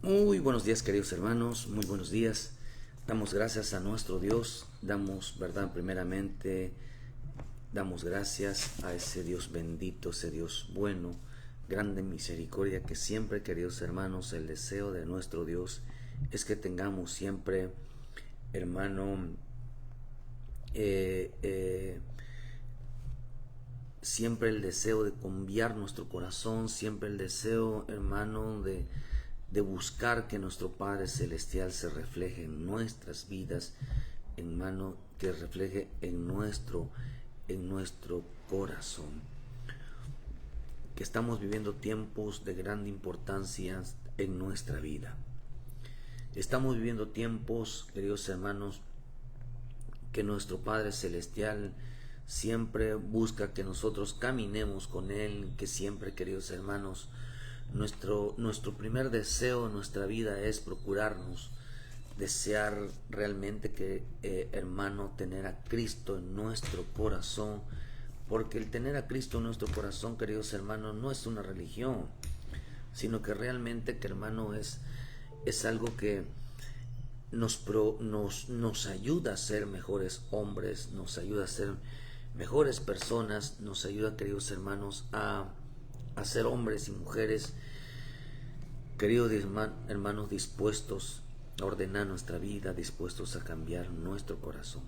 Muy buenos días, queridos hermanos, muy buenos días. Damos gracias a nuestro Dios, verdad, primeramente, damos gracias a ese Dios bendito, ese Dios bueno, grande misericordia, que siempre, queridos hermanos, el deseo de nuestro Dios es que tengamos siempre, hermano, eh, eh, siempre el deseo de cambiar nuestro corazón, siempre el deseo, hermano, de buscar que nuestro Padre Celestial se refleje en nuestras vidas, hermano, que refleje en nuestro corazón. Que estamos viviendo tiempos de gran importancia en nuestra vida. Estamos viviendo tiempos, queridos hermanos, que nuestro Padre Celestial siempre busca que nosotros caminemos con Él, que siempre, queridos hermanos, nuestro primer deseo en nuestra vida es procurarnos, desear realmente que, hermano, tener a Cristo en nuestro corazón, porque el tener a Cristo en nuestro corazón, queridos hermanos, no es una religión, sino que realmente, que hermano, es algo que nos ayuda a ser mejores hombres, nos ayuda a ser mejores personas, nos ayuda, queridos hermanos, a ser hombres y mujeres, queridos hermanos, dispuestos a ordenar nuestra vida, dispuestos a cambiar nuestro corazón.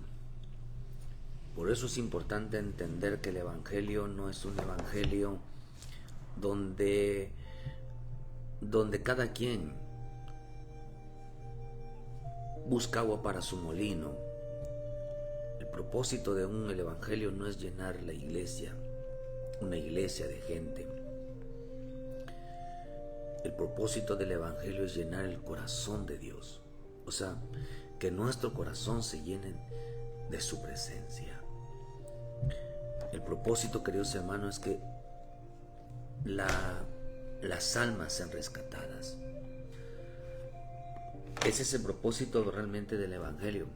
Por eso es importante entender que el Evangelio no es un Evangelio donde cada quien busca agua para su molino. El propósito de el Evangelio no es llenar la iglesia, una iglesia de gente. El propósito del Evangelio es llenar el corazón de Dios. O sea, que nuestro corazón se llene de su presencia. El propósito, queridos hermanos, es que las almas sean rescatadas. Ese es el propósito realmente del Evangelio.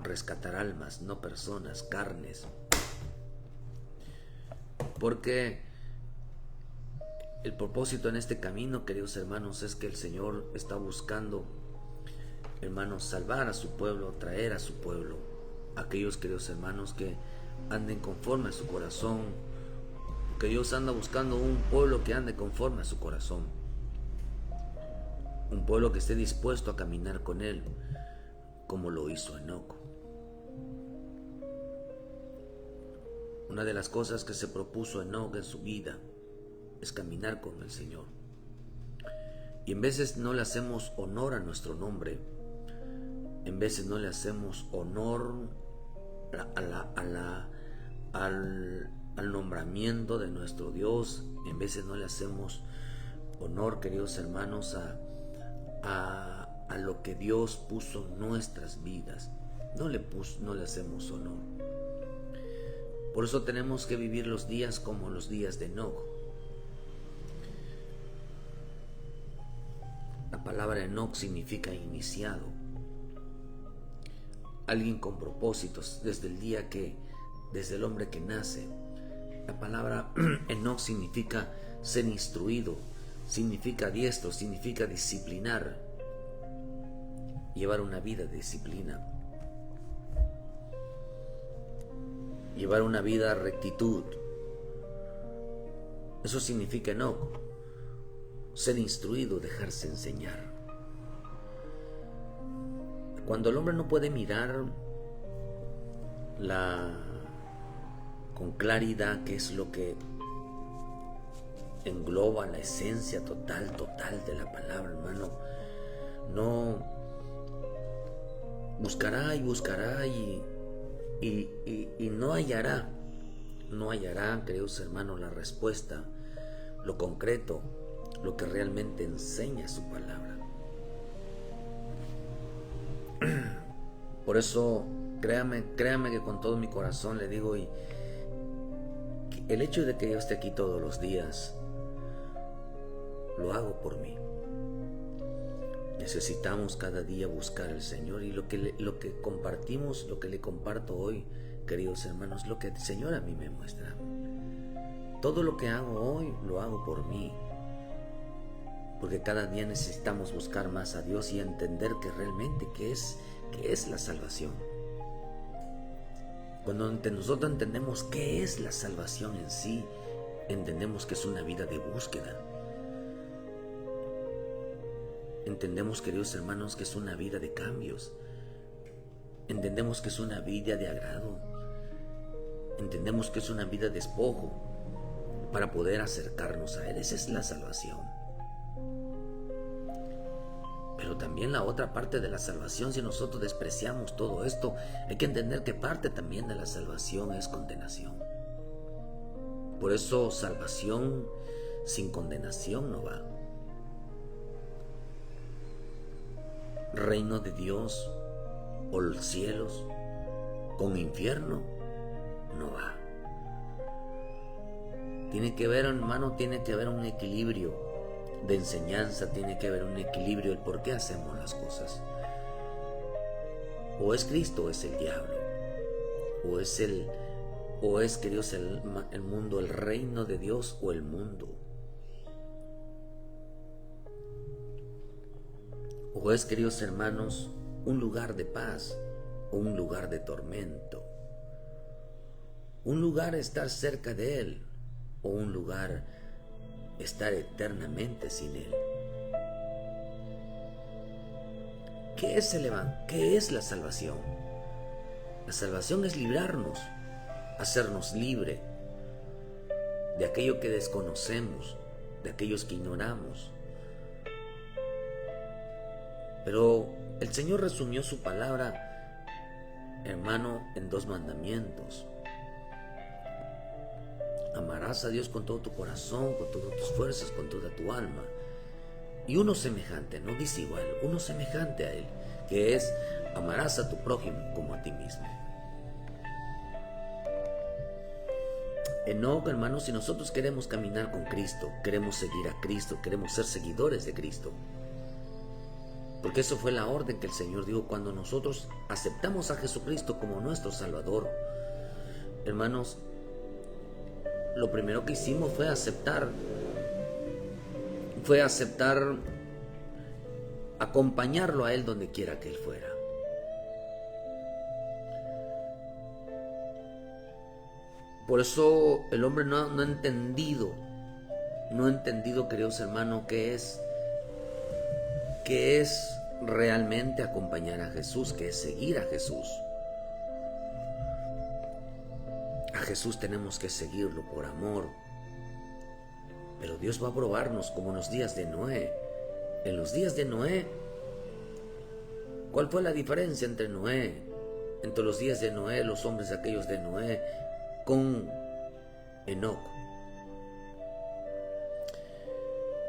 Rescatar almas, no personas, carnes. Porque el propósito en este camino, queridos hermanos, es que el Señor está buscando, hermanos, salvar a su pueblo, traer a su pueblo, aquellos, queridos hermanos, que anden conforme a su corazón, que Dios anda buscando un pueblo que ande conforme a su corazón, un pueblo que esté dispuesto a caminar con Él, como lo hizo Enoc. Una de las cosas que se propuso Enoc en su vida es caminar con el Señor. Y en veces no le hacemos honor a nuestro nombre, en veces no le hacemos honor al nombramiento de nuestro Dios, en veces no le hacemos honor, queridos hermanos, a lo que Dios puso en nuestras vidas. No le hacemos honor. Por eso tenemos que vivir los días como los días de Enoc. La palabra Enoc significa iniciado, alguien con propósitos desde el hombre que nace. La palabra Enoc significa ser instruido, significa diestro, significa disciplinar, llevar una vida de disciplina, llevar una vida de rectitud. Eso significa Enoc, ser instruido, dejarse enseñar. Cuando el hombre no puede mirar con claridad qué es lo que engloba la esencia total de la palabra, hermano, no buscará y no hallará, queridos hermanos, la respuesta, lo concreto, lo que realmente enseña su palabra. Por eso, créame que con todo mi corazón le digo, y el hecho de que yo esté aquí todos los días, lo hago por mí. Necesitamos cada día buscar al Señor, y lo que compartimos, lo que le comparto hoy, queridos hermanos, lo que el Señor a mí me muestra. Todo lo que hago hoy lo hago por mí, porque cada día necesitamos buscar más a Dios y entender que realmente qué es la salvación. Cuando nosotros entendemos qué es la salvación en sí, entendemos que es una vida de búsqueda. Entendemos, queridos hermanos, que es una vida de cambios. Entendemos que es una vida de agrado. Entendemos que es una vida de despojo para poder acercarnos a Él. Esa es la salvación. Pero también la otra parte de la salvación, si nosotros despreciamos todo esto, hay que entender que parte también de la salvación es condenación. Por eso salvación sin condenación no va. Reino de Dios o los cielos con infierno no va. Tiene que haber, hermano, tiene que haber un equilibrio de enseñanza, tiene que haber un equilibrio del por qué hacemos las cosas. O es Cristo o es el diablo, o es, queridos, el mundo, el reino de Dios o el mundo. O es, queridos hermanos, un lugar de paz o un lugar de tormento. Un lugar estar cerca de Él o un lugar estar eternamente sin Él. ¿Qué es el Evangelio? ¿Qué es la salvación? La salvación es librarnos, hacernos libre de aquello que desconocemos, de aquellos que ignoramos. Pero el Señor resumió su palabra, hermano, en 2 mandamientos. Amarás a Dios con todo tu corazón, con todas tus fuerzas, con toda tu alma. Y uno semejante, no dice igual, uno semejante a Él, que es amarás a tu prójimo como a ti mismo. Enoc, hermano, si nosotros queremos caminar con Cristo, queremos seguir a Cristo, queremos ser seguidores de Cristo, porque eso fue la orden que el Señor dio cuando nosotros aceptamos a Jesucristo como nuestro Salvador. Hermanos, lo primero que hicimos fue aceptar, acompañarlo a Él donde quiera que Él fuera. Por eso el hombre no ha entendido, queridos hermanos, qué es realmente acompañar a Jesús, qué es seguir a Jesús. A Jesús tenemos que seguirlo por amor. Pero Dios va a probarnos como en los días de Noé. En los días de Noé, ¿cuál fue la diferencia entre los días de Noé, los hombres aquellos de Noé, con Enoc?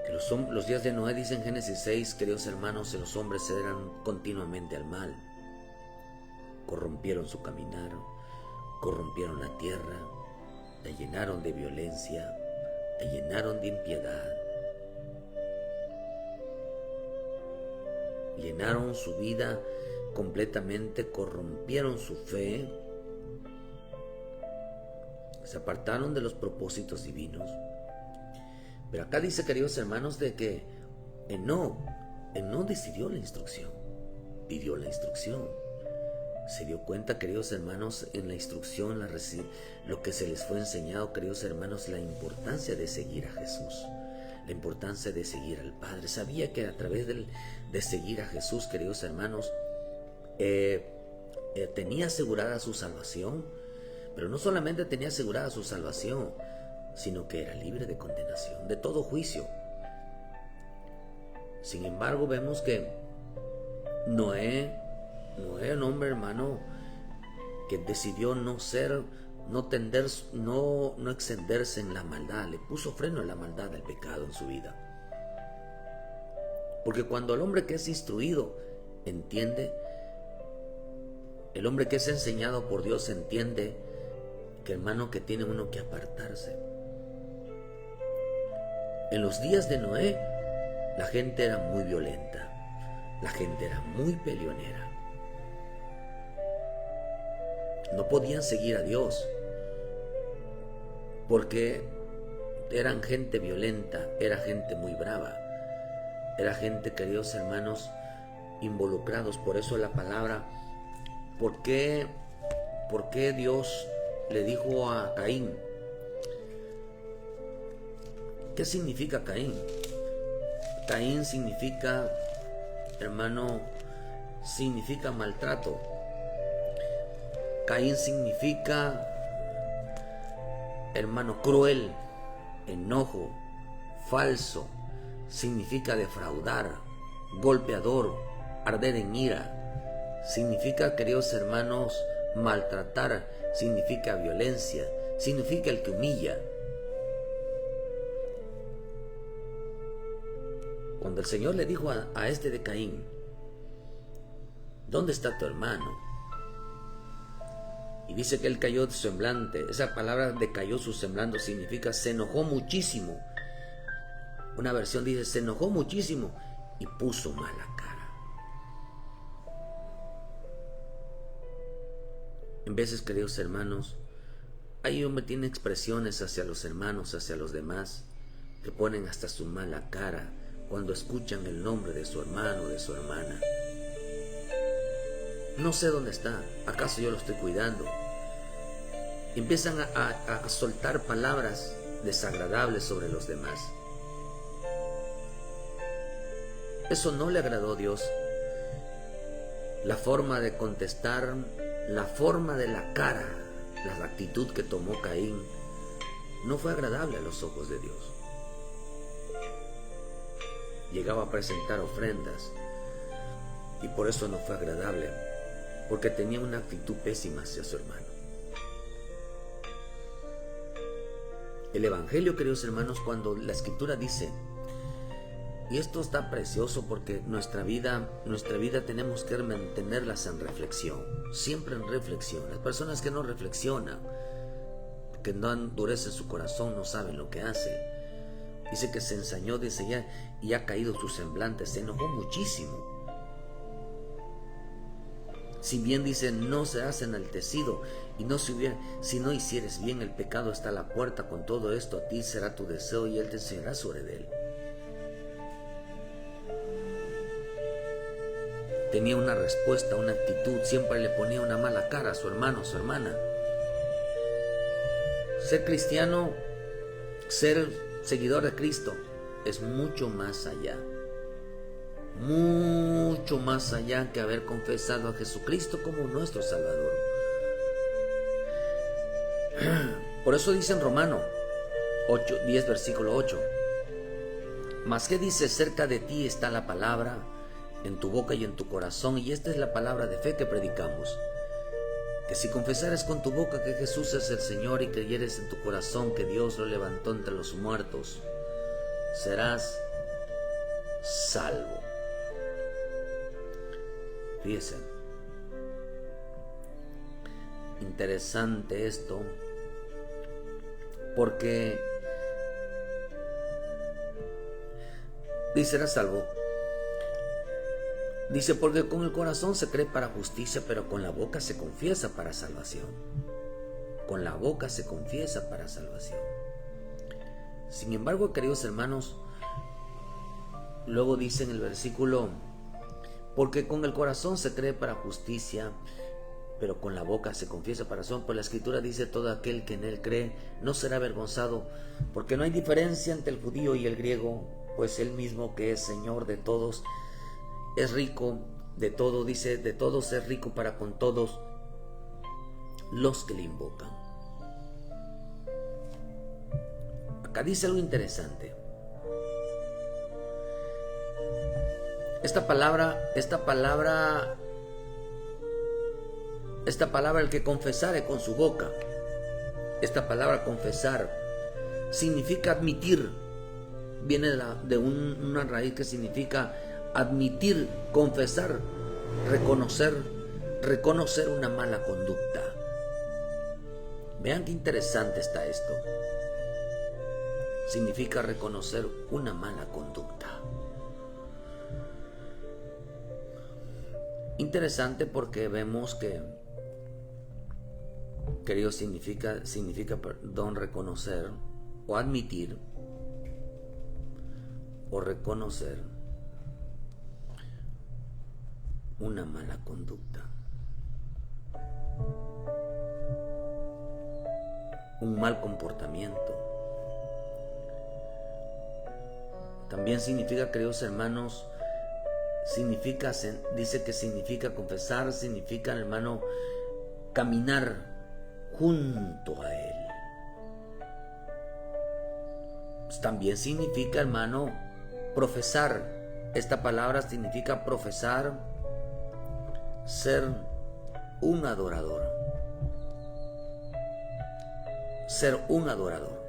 Que los días de Noé, dice en Génesis 6, queridos hermanos, que los hombres eran continuamente al mal. Corrompieron su caminar, corrompieron la tierra, la llenaron de violencia, la llenaron de impiedad, llenaron su vida completamente, corrompieron su fe, se apartaron de los propósitos divinos. Pero acá dice, queridos hermanos, de que Enoc decidió la instrucción, pidió la instrucción. Se dio cuenta, queridos hermanos, en la instrucción, lo que se les fue enseñado, queridos hermanos, la importancia de seguir a Jesús, la importancia de seguir al Padre. Sabía que a través de seguir a Jesús, queridos hermanos, tenía asegurada su salvación, pero no solamente tenía asegurada su salvación, sino que era libre de condenación, de todo juicio. Sin embargo, vemos que Noé, un hombre, hermano, que decidió no extenderse en la maldad, le puso freno a la maldad, al pecado en su vida. Porque cuando el hombre que es instruido entiende, el hombre que es enseñado por Dios entiende que, hermano, que tiene uno que apartarse. En los días de Noé, la gente era muy violenta, la gente era muy peleonera. No podían seguir a Dios porque eran gente violenta, era gente muy brava. Era gente, queridos hermanos, involucrados. Por eso la palabra, ¿por qué Dios le dijo a Caín? ¿Qué significa Caín? Caín significa, hermano, significa maltrato. Caín significa, hermano, cruel, enojo, falso. Significa defraudar, golpeador, arder en ira. Significa, queridos hermanos, maltratar. Significa violencia. Significa el que humilla. Cuando el Señor le dijo a este de Caín, ¿dónde está tu hermano? Y dice que él cayó de su semblante. Esa palabra de cayó su semblante significa se enojó muchísimo. Una versión dice se enojó muchísimo y puso mala cara. En veces, queridos hermanos, hay hombre que tiene expresiones hacia los hermanos, hacia los demás, que ponen hasta su mala cara cuando escuchan el nombre de su hermano o de su hermana. No sé dónde está, ¿acaso yo lo estoy cuidando? Empiezan a soltar palabras desagradables sobre los demás. Eso no le agradó a Dios. La forma de contestar, la forma de la cara, la actitud que tomó Caín, no fue agradable a los ojos de Dios. Llegaba a presentar ofrendas y por eso no fue agradable, porque tenía una actitud pésima hacia su hermano. El Evangelio, queridos hermanos, cuando la Escritura dice, y esto está precioso porque nuestra vida tenemos que mantenerlas en reflexión, siempre en reflexión. Las personas que no reflexionan, que no endurecen su corazón, no saben lo que hacen. Dice que se ensañó, dice ya, y ha caído su semblante, se enojó muchísimo. Si bien dice, no seas enaltecido, y si no hicieres bien, el pecado está a la puerta, con todo esto a ti será tu deseo y él te enseñará sobre él. Tenía una respuesta, una actitud, siempre le ponía una mala cara a su hermano, a su hermana. Ser cristiano, ser seguidor de Cristo, es mucho más allá que haber confesado a Jesucristo como nuestro Salvador. Por eso dice en Romano 10 versículo 8, mas ¿qué dice? Cerca de ti está la palabra, en tu boca y en tu corazón, y esta es la palabra de fe que predicamos, que si confesares con tu boca que Jesús es el Señor y creyeres en tu corazón que Dios lo levantó entre los muertos, serás salvo. Fíjense, interesante esto, porque dice serás salvo. Dice, porque con el corazón se cree para justicia, pero con la boca se confiesa para salvación. Con la boca se confiesa para salvación. Sin embargo, queridos hermanos, luego dice en el versículo, porque con el corazón se cree para justicia, pero con la boca se confiesa para salvación. Pues la Escritura dice, todo aquel que en él cree no será avergonzado, porque no hay diferencia entre el judío y el griego, pues él mismo que es Señor de todos, es rico de todo, dice, de todos es rico para con todos los que le invocan. Acá dice algo interesante. Esta palabra, el que confesare con su boca, esta palabra confesar significa admitir, viene de una raíz que significa admitir, confesar, reconocer una mala conducta. Vean qué interesante está esto. Significa reconocer una mala conducta. Interesante porque vemos que, querido, significa reconocer o admitir o reconocer una mala conducta, un mal comportamiento. También significa, queridos hermanos, dice que significa confesar, significa, hermano, caminar junto a Él. Pues también significa, hermano, profesar. Esta palabra significa profesar, ser un adorador. Ser un adorador.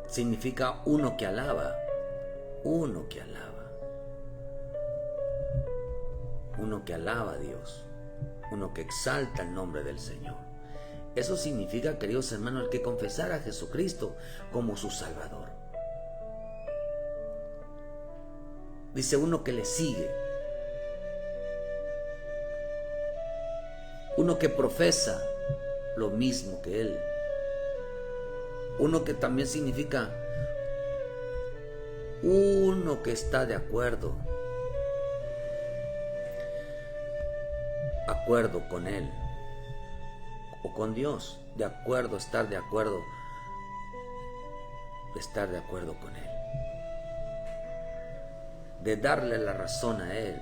Significa uno que alaba. Uno que alaba. Uno que alaba a Dios. Uno que exalta el nombre del Señor. Eso significa, queridos hermanos, el que confesar a Jesucristo como su Salvador. Dice uno que le sigue. Uno que profesa lo mismo que Él. Uno que también significa uno que está de acuerdo con Él o con Dios, estar de acuerdo con Él, de darle la razón a Él.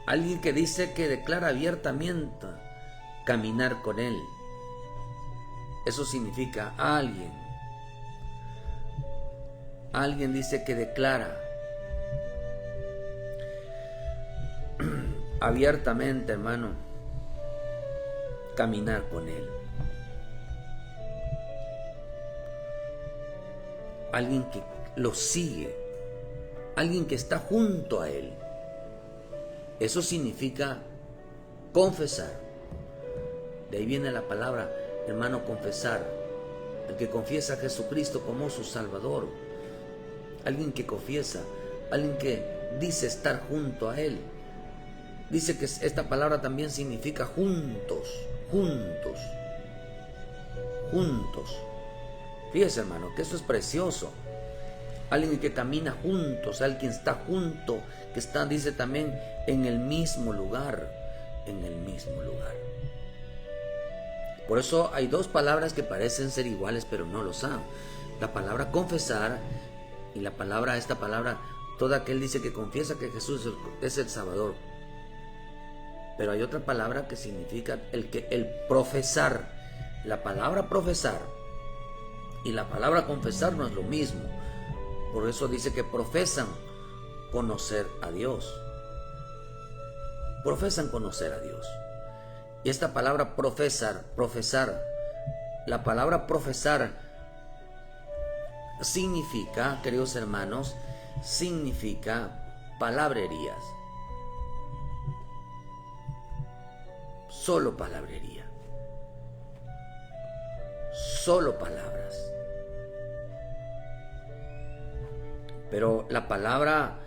Alguien que dice que declara abiertamente caminar con Él. Eso significa alguien dice que declara abiertamente, hermano, caminar con Él. Alguien que lo sigue, alguien que está junto a Él. Eso significa confesar. De ahí viene la palabra, hermano, confesar. El que confiesa a Jesucristo como su Salvador. Alguien que confiesa, alguien que dice estar junto a Él. Dice que esta palabra también significa juntos. Fíjese, hermano, que eso es precioso. Alguien que camina juntos, alguien que está junto, que está, dice también, en el mismo lugar. Por eso hay dos palabras que parecen ser iguales, pero no lo son. La palabra confesar y esta palabra, todo aquel dice que confiesa que Jesús es el Salvador. Pero hay otra palabra que significa el profesar. La palabra profesar y la palabra confesar no es lo mismo. Por eso dice que profesan conocer a Dios. Profesan conocer a Dios. Y esta palabra profesar, la palabra profesar significa, queridos hermanos, significa palabrerías. Solo palabrería. Solo palabras. Pero la palabra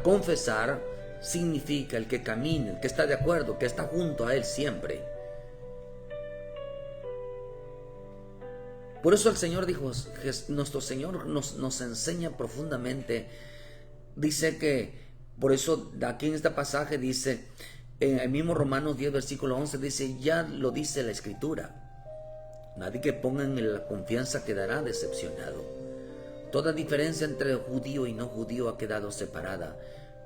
confesar significa el que camina, el que está de acuerdo, que está junto a Él siempre. Por eso el Señor dijo, nuestro Señor nos enseña profundamente. Dice que, por eso aquí en este pasaje dice, en el mismo Romanos 10 versículo 11 dice, ya lo dice la Escritura. Nadie que ponga en la confianza quedará decepcionado. Toda diferencia entre judío y no judío ha quedado separada.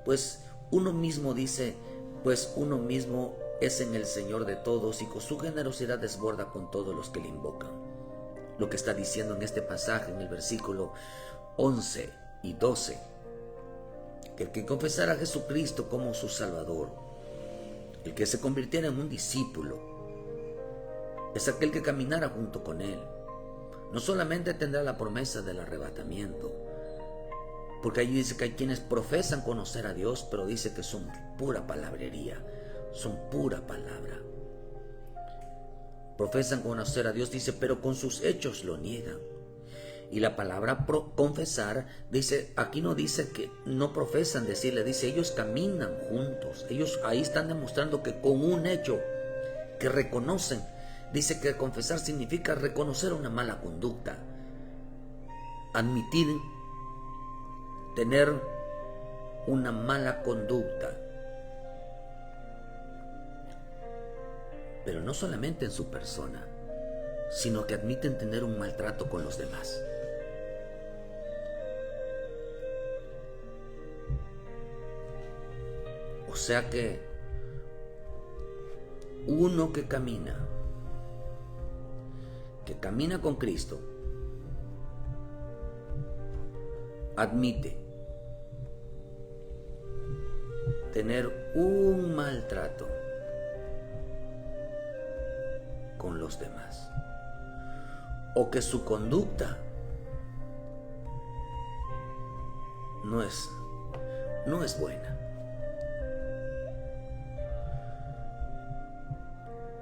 Pues uno mismo dice, pues uno mismo es en el Señor de todos y con su generosidad desborda con todos los que le invocan. Lo que está diciendo en este pasaje, en el versículo 11 y 12, que el que confesara a Jesucristo como su Salvador, el que se convirtiera en un discípulo, es aquel que caminara junto con Él. No solamente tendrá la promesa del arrebatamiento, porque allí dice que hay quienes profesan conocer a Dios, pero dice que son pura palabrería, son pura palabra. Profesan conocer a Dios, dice, pero con sus hechos lo niegan. Y la palabra confesar, dice, aquí no dice que no profesan decirle, dice, ellos caminan juntos. Ellos ahí están demostrando que con un hecho que reconocen. Dice que confesar significa reconocer una mala conducta. admitir tener una mala conducta, pero no solamente en su persona, sino que admiten tener un maltrato con los demás. O sea que uno que camina con Cristo, admite tener un maltrato con los demás, o que su conducta no es buena.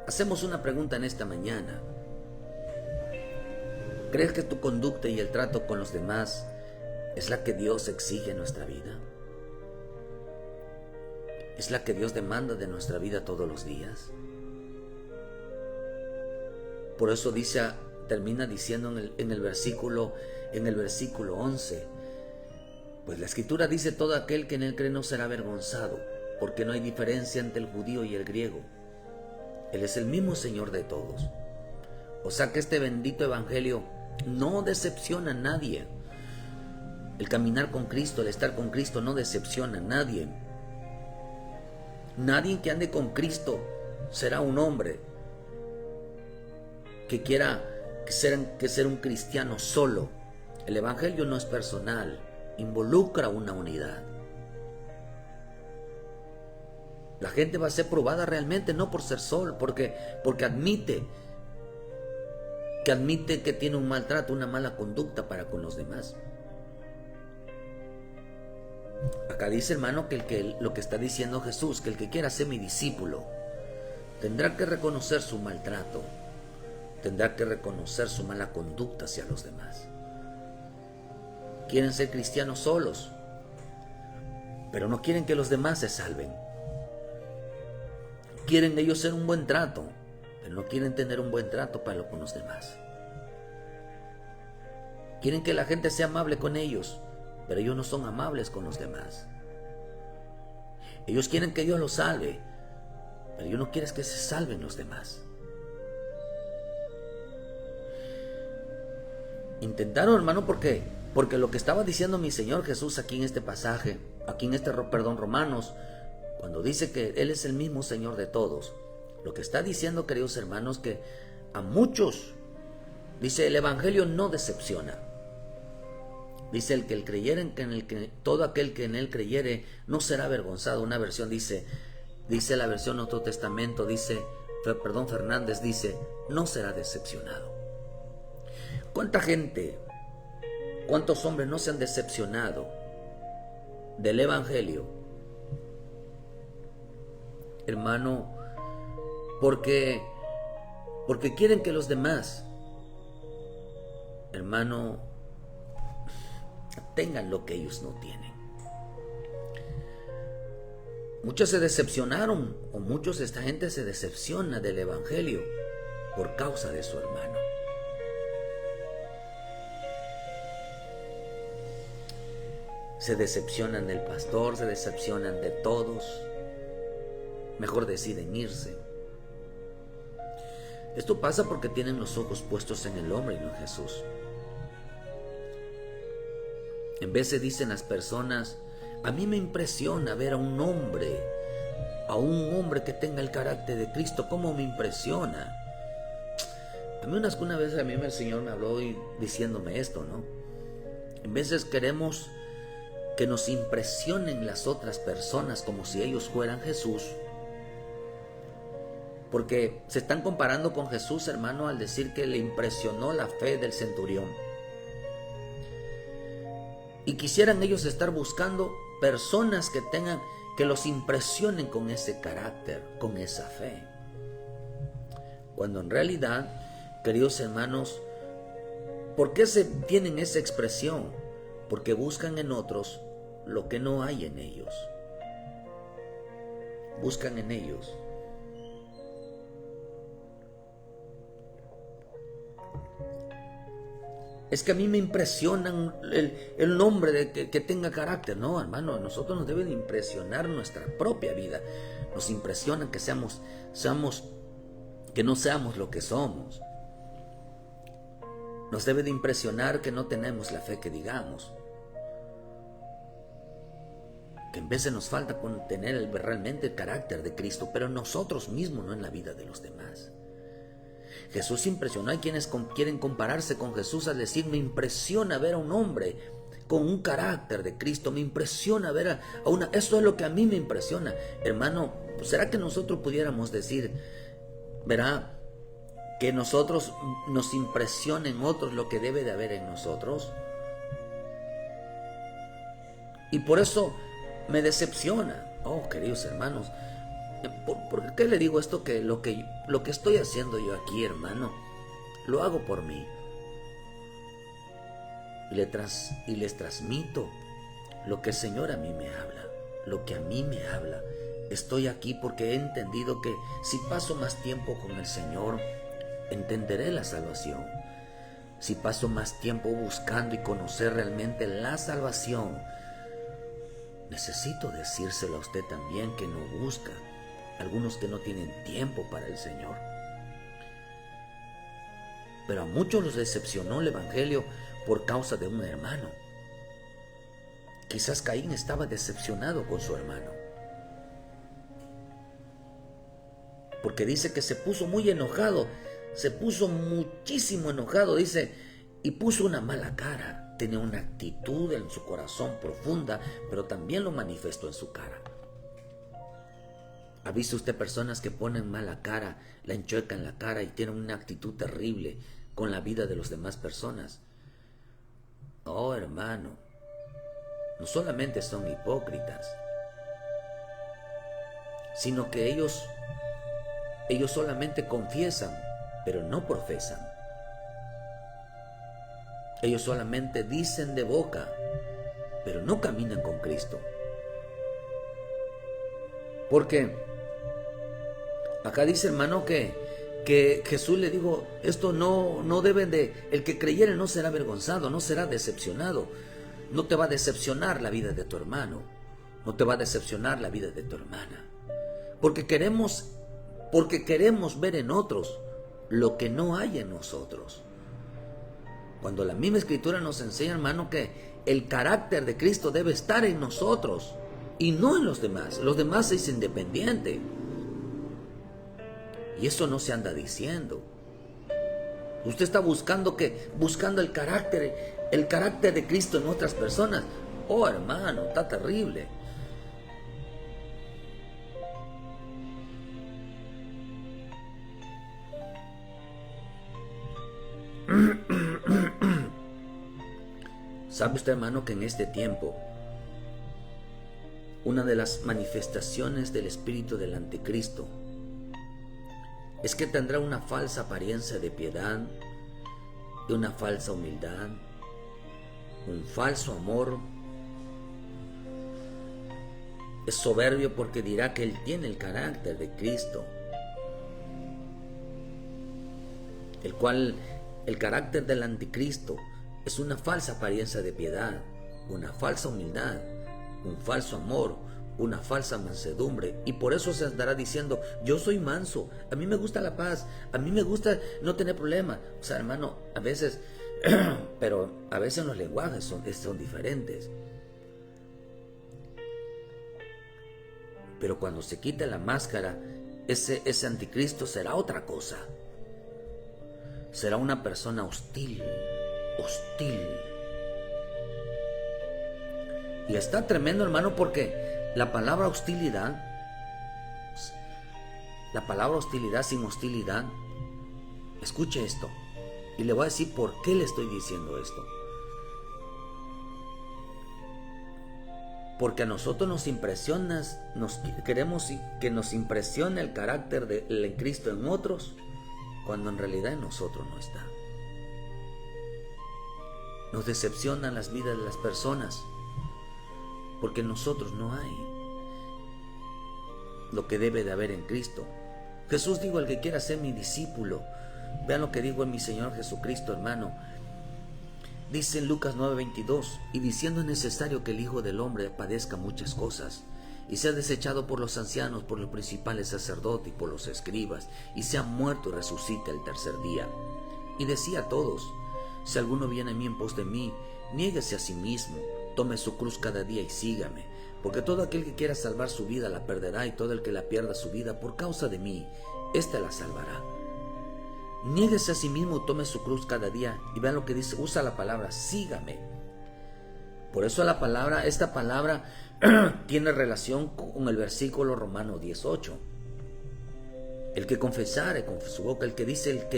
Hacemos una pregunta en esta mañana. ¿Crees que tu conducta y el trato con los demás es la que Dios exige en nuestra vida? ¿Es la que Dios demanda de nuestra vida todos los días? Por eso termina diciendo en el versículo 11, pues la Escritura dice: todo aquel que en él cree no será avergonzado, porque no hay diferencia entre el judío y el griego. Él es el mismo Señor de todos. O sea que este bendito evangelio no decepciona a nadie. El caminar con Cristo, el estar con Cristo no decepciona a nadie. Nadie que ande con Cristo será un hombre que quiera ser un cristiano solo. El evangelio no es personal, involucra una unidad. La gente va a ser probada realmente no por ser solo, porque admite que tiene un maltrato, una mala conducta para con los demás. Acá dice, hermano, que lo que está diciendo Jesús, que el que quiera ser mi discípulo tendrá que reconocer su maltrato, tendrá que reconocer su mala conducta hacia los demás. Quieren ser cristianos solos, pero no quieren que los demás se salven. Quieren ellos ser un buen trato, pero no quieren tener un buen trato con los demás. Quieren que la gente sea amable con ellos, pero ellos no son amables con los demás. Ellos quieren que Dios los salve, pero ellos no quieren que se salven los demás. Intentaron, hermano, porque lo que estaba diciendo mi Señor Jesús aquí en este pasaje, Romanos, cuando dice que Él es el mismo Señor de todos, lo que está diciendo, queridos hermanos, que a muchos, dice, el evangelio no decepciona. Dice, todo aquel que en él creyere no será avergonzado. Una versión dice la versión Nuevo Testamento, Fernández dice, no será decepcionado. ¿Cuánta gente, cuántos hombres no se han decepcionado del evangelio, hermano, porque quieren que los demás, hermano, tengan lo que ellos no tienen? Muchos se decepcionaron, esta gente se decepciona del evangelio por causa de su hermano. Se decepcionan del pastor, se decepcionan de todos. Mejor deciden irse. Esto pasa porque tienen los ojos puestos en el hombre y no en Jesús. En vez de dicen las personas, a mí me impresiona ver a un hombre que tenga el carácter de Cristo. ¿Cómo me impresiona? Una vez a mí el Señor me habló diciéndome esto, ¿no? En veces queremos que nos impresionen las otras personas como si ellos fueran Jesús, porque se están comparando con Jesús, hermano, al decir que le impresionó la fe del centurión. Y quisieran ellos estar buscando personas que los impresionen con ese carácter, con esa fe. Cuando en realidad, queridos hermanos, ¿por qué tienen esa expresión? Porque buscan en otros lo que no hay en ellos. Buscan en ellos Es que a mí me impresionan el nombre de que tenga carácter. No, hermano, a nosotros nos debe de impresionar nuestra propia vida. Nos impresiona que que no seamos lo que somos. Nos debe de impresionar que no tenemos la fe que digamos. Que en veces nos falta tener realmente el carácter de Cristo, pero nosotros mismos, no en la vida de los demás. Jesús impresionó. Hay quienes quieren compararse con Jesús al decir, me impresiona ver a un hombre con un carácter de Cristo, me impresiona ver a una... Eso es lo que a mí me impresiona. Hermano, ¿será que nosotros pudiéramos decir, verá, que nosotros nos impresiona en otros lo que debe de haber en nosotros? Y por eso me decepciona. Oh, queridos hermanos, ¿por qué le digo esto? Que lo que estoy haciendo yo aquí, hermano, lo hago por mí. Y les transmito lo que el Señor a mí me habla, lo que a mí me habla. Estoy aquí porque he entendido que si paso más tiempo con el Señor, entenderé la salvación. Si paso más tiempo buscando y conocer realmente la salvación, necesito decírselo a usted también que no busca. Algunos que no tienen tiempo para el Señor. Pero a muchos los decepcionó el Evangelio por causa de un hermano. Quizás Caín estaba decepcionado con su hermano, porque dice que se puso muy enojado, se puso muchísimo enojado, dice, y puso una mala cara. Tenía una actitud en su corazón profunda, pero también lo manifestó en su cara. ¿Ha visto usted personas que ponen mala cara, la enchuecan la cara y tienen una actitud terrible con la vida de las demás personas? Oh, hermano, no solamente son hipócritas, sino que ellos solamente confiesan, pero no profesan. Ellos solamente dicen de boca, pero no caminan con Cristo. Porque acá dice, hermano, que Jesús le dijo, esto no deben de, el que creyere no será avergonzado, no será decepcionado. No te va a decepcionar la vida de tu hermano, no te va a decepcionar la vida de tu hermana. Porque queremos ver en otros lo que no hay en nosotros. Cuando la misma Escritura nos enseña, hermano, que el carácter de Cristo debe estar en nosotros y no en los demás. Los demás es independiente. Y eso no se anda diciendo. Usted está buscando el carácter de Cristo en otras personas. Oh, hermano, está terrible. ¿Sabe usted, hermano, que en este tiempo una de las manifestaciones del espíritu del anticristo es que tendrá una falsa apariencia de piedad y una falsa humildad, un falso amor? Es soberbio porque dirá que él tiene el carácter de Cristo, el carácter del anticristo es una falsa apariencia de piedad, una falsa humildad, un falso amor, una falsa mansedumbre. Y por eso se andará diciendo, yo soy manso, a mí me gusta la paz, a mí me gusta no tener problema. O sea, hermano, a veces, pero a veces los lenguajes son diferentes. Pero cuando se quita la máscara, ese anticristo será otra cosa. Será una persona hostil. Y está tremendo, hermano, porque la palabra hostilidad sin hostilidad, escuche esto, y le voy a decir por qué le estoy diciendo esto. Porque a nosotros nos impresiona, queremos que nos impresione el carácter de Cristo en otros, cuando en realidad en nosotros no está. Nos decepcionan las vidas de las personas, porque en nosotros no hay lo que debe de haber en Cristo. Jesús dijo, el que quiera ser mi discípulo, vean lo que dijo en mi Señor Jesucristo, hermano. Dice en Lucas 9:22, y diciendo: es necesario que el Hijo del Hombre padezca muchas cosas, y sea desechado por los ancianos, por los principales sacerdotes y por los escribas, y sea muerto y resucite el tercer día. Y decía a todos: si alguno viene a mí en pos de mí, niéguese a sí mismo, tome su cruz cada día y sígame. Porque todo aquel que quiera salvar su vida la perderá, y todo el que la pierda su vida por causa de mí, éste la salvará. Niéguese a sí mismo, tome su cruz cada día. Y vean lo que dice, usa la palabra sígame. Por eso esta palabra tiene relación con el versículo Romano 10:8. El que confesare con su boca, el que dice el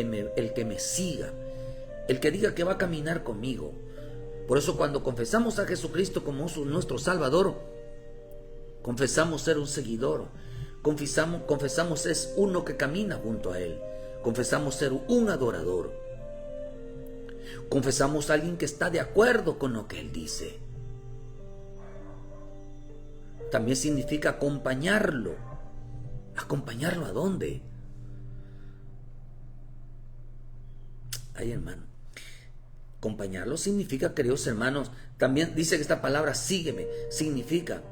que me siga, el que diga que va a caminar conmigo. Por eso cuando confesamos a Jesucristo como nuestro Salvador, confesamos ser un seguidor, confesamos es uno que camina junto a Él, confesamos ser un adorador, confesamos a alguien que está de acuerdo con lo que Él dice. También significa acompañarlo. ¿Acompañarlo a dónde? Ay, hermano. Acompañarlo significa, queridos hermanos, también dice que esta palabra sígueme, significa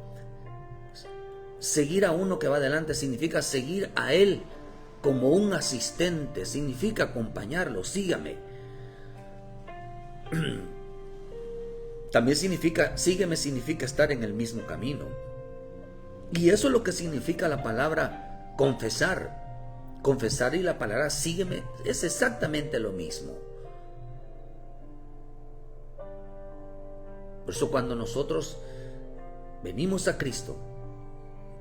seguir a uno que va adelante, significa seguir a Él como un asistente, significa acompañarlo, sígame. También significa, sígueme significa estar en el mismo camino. Y eso es lo que significa la palabra confesar. Confesar y la palabra sígueme es exactamente lo mismo. Por eso cuando nosotros venimos a Cristo,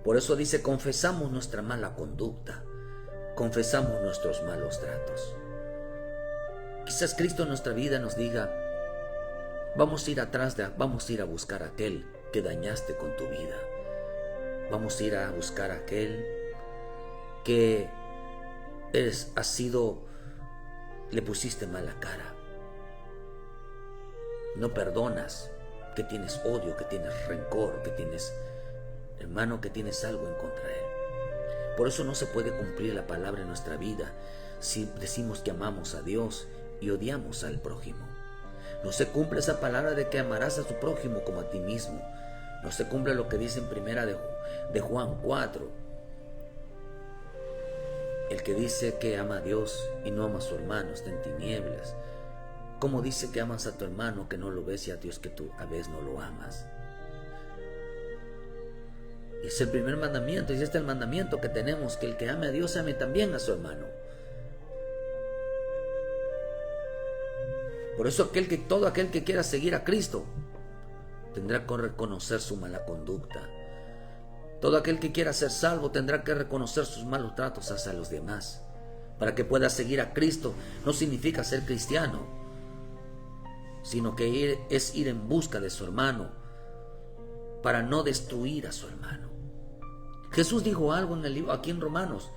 por eso dice, confesamos nuestra mala conducta, confesamos nuestros malos tratos. Quizás Cristo en nuestra vida nos diga, vamos a ir a buscar a aquel que dañaste con tu vida. Vamos a ir a buscar a aquel que le pusiste mala cara. No perdonas, que tienes odio, que tienes rencor, que tienes, hermano, que tienes algo en contra de Él. Por eso no se puede cumplir la palabra en nuestra vida si decimos que amamos a Dios y odiamos al prójimo. No se cumple esa palabra de que amarás a tu prójimo como a ti mismo. No se cumple lo que dice en primera de Juan 4. El que dice que ama a Dios y no ama a su hermano está en tinieblas. ¿Cómo dice que amas a tu hermano que no lo ves y a Dios que tú a veces no lo amas? Y es el primer mandamiento, y este es el mandamiento que tenemos, que el que ame a Dios ame también a su hermano. Por eso todo aquel que quiera seguir a Cristo tendrá que reconocer su mala conducta. Todo aquel que quiera ser salvo tendrá que reconocer sus malos tratos hacia los demás. Para que pueda seguir a Cristo no significa ser cristiano, sino que es ir en busca de su hermano para no destruir a su hermano. Jesús dijo algo en el libro, aquí en Romanos,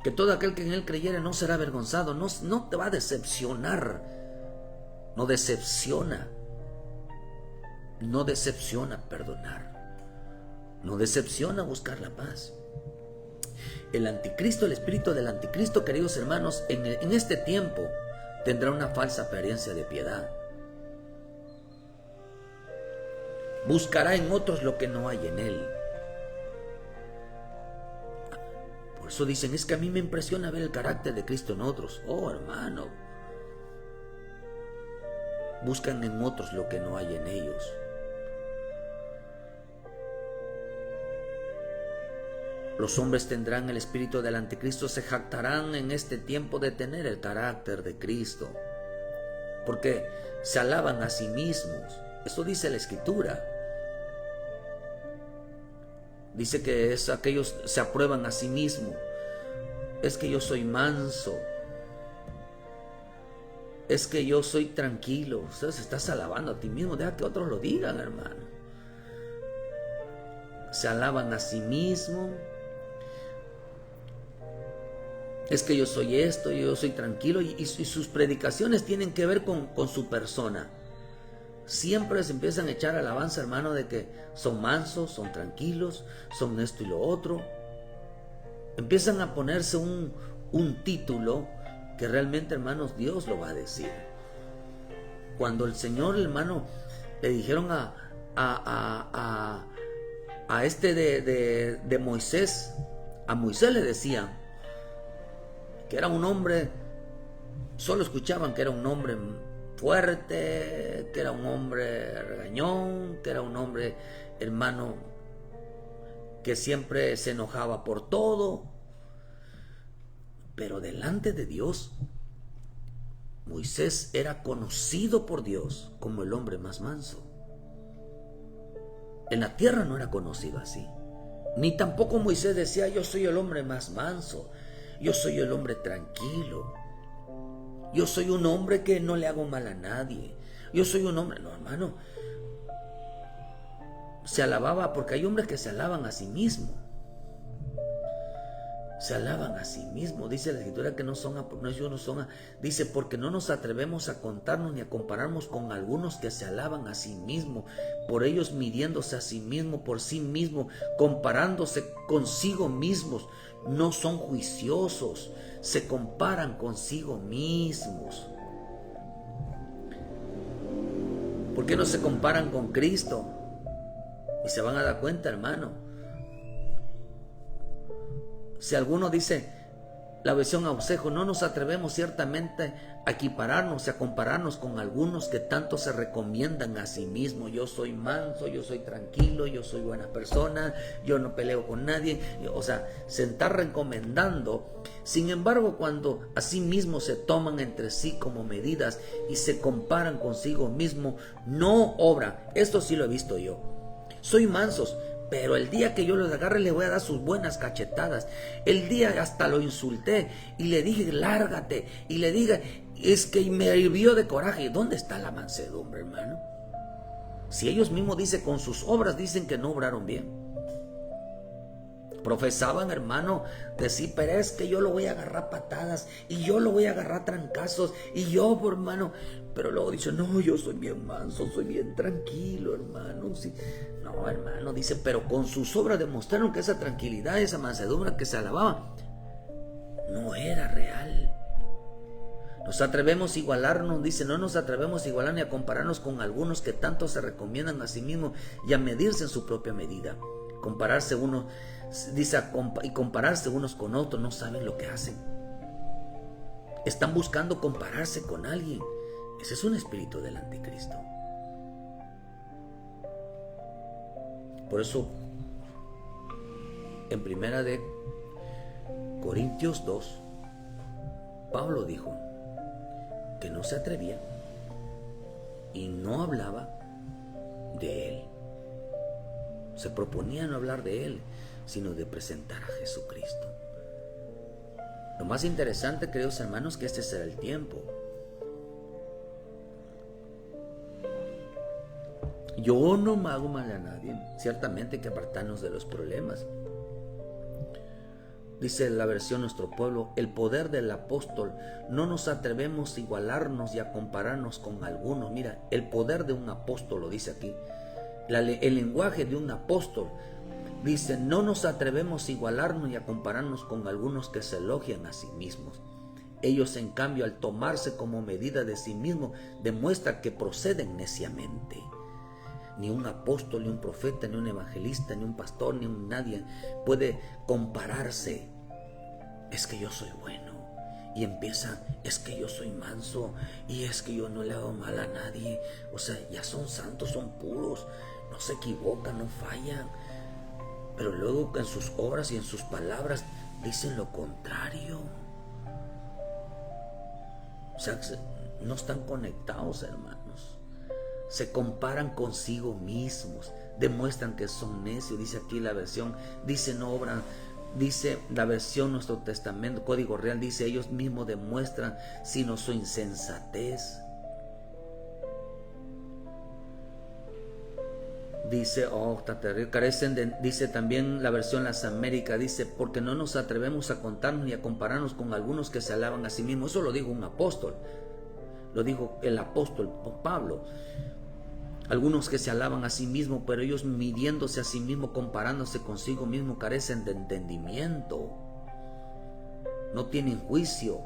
que todo aquel que en Él creyere no será avergonzado, no te va a decepcionar, no decepciona perdonar, no decepciona buscar la paz. El anticristo, el espíritu del anticristo, queridos hermanos, en este tiempo tendrá una falsa apariencia de piedad. Buscará en otros lo que no hay en él. Por eso dicen, es que a mí me impresiona ver el carácter de Cristo en otros. Oh, hermano, buscan en otros lo que no hay en ellos. Los hombres tendrán el espíritu del anticristo, se jactarán en este tiempo de tener el carácter de Cristo, porque se alaban a sí mismos. Eso dice la Escritura. Dice que aquellos se aprueban a sí mismos. Es que yo soy manso, es que yo soy tranquilo. O sea, se estás alabando a ti mismo, deja que otros lo digan, hermano. Se alaban a sí mismos. Es que yo soy esto, yo soy tranquilo, y sus predicaciones tienen que ver con su persona. Siempre se empiezan a echar alabanza, hermano, de que son mansos, son tranquilos, son esto y lo otro. Empiezan a ponerse un título que realmente, hermanos, Dios lo va a decir. Cuando el Señor, hermano, le dijeron a este de Moisés, a Moisés le decían que era un hombre, solo escuchaban que era un hombre fuerte, que era un hombre regañón, que era un hombre, hermano, que siempre se enojaba por todo. Pero delante de Dios, Moisés era conocido por Dios como el hombre más manso. En la tierra no era conocido así. Ni tampoco Moisés decía: yo soy el hombre más manso, yo soy el hombre tranquilo, yo soy un hombre que no le hago mal a nadie, yo soy un hombre... No, hermano, se alababa, porque hay hombres que se alaban a sí mismos. Se alaban a sí mismos. Dice la Escritura que no son, dice, porque no nos atrevemos a contarnos ni a compararnos con algunos que se alaban a sí mismos, por ellos midiéndose a sí mismos, por sí mismos, comparándose consigo mismos. No son juiciosos, se comparan consigo mismos. ¿Por qué no se comparan con Cristo? Y se van a dar cuenta, hermano. Si alguno dice, la versión Ausejo, no nos atrevemos ciertamente a equipararnos, a compararnos con algunos que tanto se recomiendan a sí mismos. Yo soy manso, yo soy tranquilo, yo soy buena persona, yo no peleo con nadie. O sea, se está recomendando. Sin embargo, cuando a sí mismos se toman entre sí como medidas y se comparan consigo mismo, no obran. Esto sí lo he visto yo. Soy mansos, pero el día que yo los agarre le voy a dar sus buenas cachetadas. El día hasta lo insulté y le dije: lárgate. Y le dije, es que me hirvió de coraje. ¿Dónde está la mansedumbre, hermano? Si ellos mismos dicen, con sus obras dicen que no obraron bien. Profesaban, hermano, decir, pero es que yo lo voy a agarrar patadas y yo lo voy a agarrar trancazos y yo, hermano. Pero luego dice, no, yo soy bien manso, soy bien tranquilo, hermano. Sí. No, hermano, dice, pero con sus obras demostraron que esa tranquilidad, esa mansedumbre que se alababa, no era real. Nos atrevemos a igualarnos, dice, no nos atrevemos a igualar ni a compararnos con algunos que tanto se recomiendan a sí mismos y a medirse en su propia medida. Compararse uno, dice, y compararse unos con otros, no saben lo que hacen. Están buscando compararse con alguien. Ese es un espíritu del anticristo. Por eso, en primera de Corintios 2, Pablo dijo que no se atrevía y no hablaba de él. Se proponía no hablar de él, sino de presentar a Jesucristo. Lo más interesante, queridos hermanos, que este será el tiempo. Yo no me hago mal a nadie. Ciertamente hay que apartarnos de los problemas. Dice la versión Nuestro Pueblo, el poder del apóstol, no nos atrevemos a igualarnos y a compararnos con algunos. Mira, el poder de un apóstol, lo dice aquí. El lenguaje de un apóstol. Dice, no nos atrevemos a igualarnos y a compararnos con algunos que se elogian a sí mismos. Ellos, en cambio, al tomarse como medida de sí mismos, demuestran que proceden neciamente. Ni un apóstol, ni un profeta, ni un evangelista, ni un pastor, ni un nadie puede compararse. Es que yo soy bueno. Y empieza, es que yo soy manso. Y es que yo no le hago mal a nadie. O sea, ya son santos, son puros. No se equivocan, no fallan. Pero luego en sus obras y en sus palabras dicen lo contrario. O sea, no están conectados, hermanos. Se comparan consigo mismos, demuestran que son necios. Dice aquí la versión, dice no obran, dice la versión Nuestro Testamento, Código Real, dice ellos mismos demuestran sino su insensatez. Dice, está terrible, carecen de, dice también la versión Las Américas, dice, porque no nos atrevemos a contarnos ni a compararnos con algunos que se alaban a sí mismos. Eso lo dijo un apóstol, lo dijo el apóstol Pablo. Algunos que se alaban a sí mismos, pero ellos midiéndose a sí mismos, comparándose consigo mismos, carecen de entendimiento. No tienen juicio.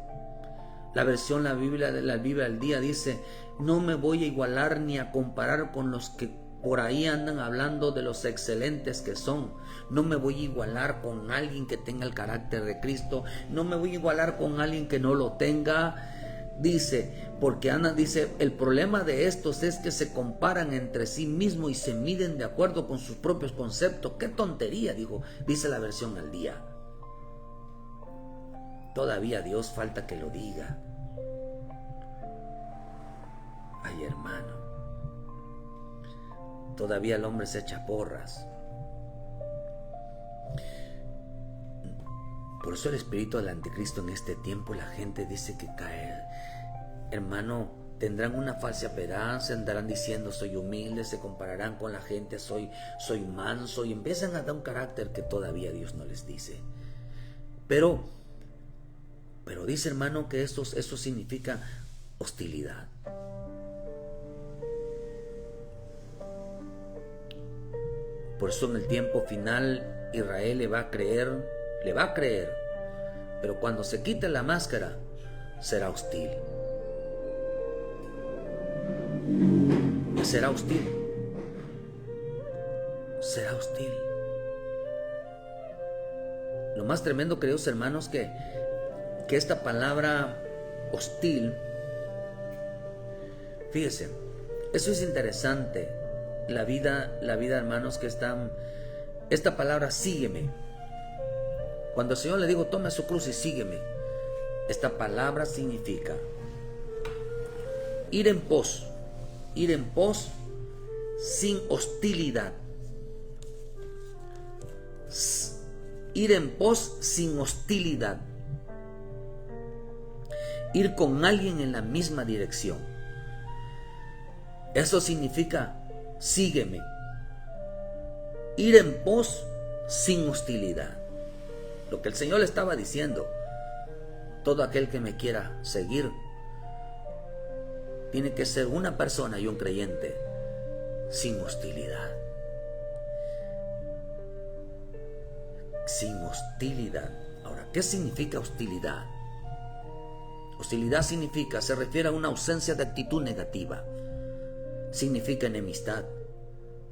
la Biblia al día dice: no me voy a igualar ni a comparar con los que por ahí andan hablando de los excelentes que son. No me voy a igualar con alguien que tenga el carácter de Cristo. No me voy a igualar con alguien que no lo tenga. Dice, porque dice, el problema de estos es que se comparan entre sí mismos y se miden de acuerdo con sus propios conceptos. ¡Qué tontería! Dice la versión al día. Todavía Dios falta que lo diga. Ay, hermano. Todavía el hombre se echa porras. Por eso el espíritu del anticristo en este tiempo, la gente dice que cae. Hermano, tendrán una falsa piedad, andarán diciendo soy humilde, se compararán con la gente, soy manso, y empiezan a dar un carácter que todavía Dios no les dice. Pero dice, hermano, que eso significa hostilidad. Por eso en el tiempo final Israel le va a creer, pero cuando se quite la máscara será hostil. Será hostil. Lo más tremendo, queridos hermanos, que esta palabra hostil, fíjese, eso es interesante. La vida, hermanos, que esta palabra sígueme. Cuando el Señor le dijo toma su cruz y sígueme, esta palabra significa ir en pos sin hostilidad. Ir en pos sin hostilidad. Ir con alguien en la misma dirección. Eso significa sígueme. Ir en pos sin hostilidad. Lo que el Señor le estaba diciendo: todo aquel que me quiera seguir tiene que ser una persona y un creyente sin hostilidad. Sin hostilidad. Ahora, ¿qué significa hostilidad? Hostilidad se refiere a una ausencia de actitud negativa. Significa enemistad.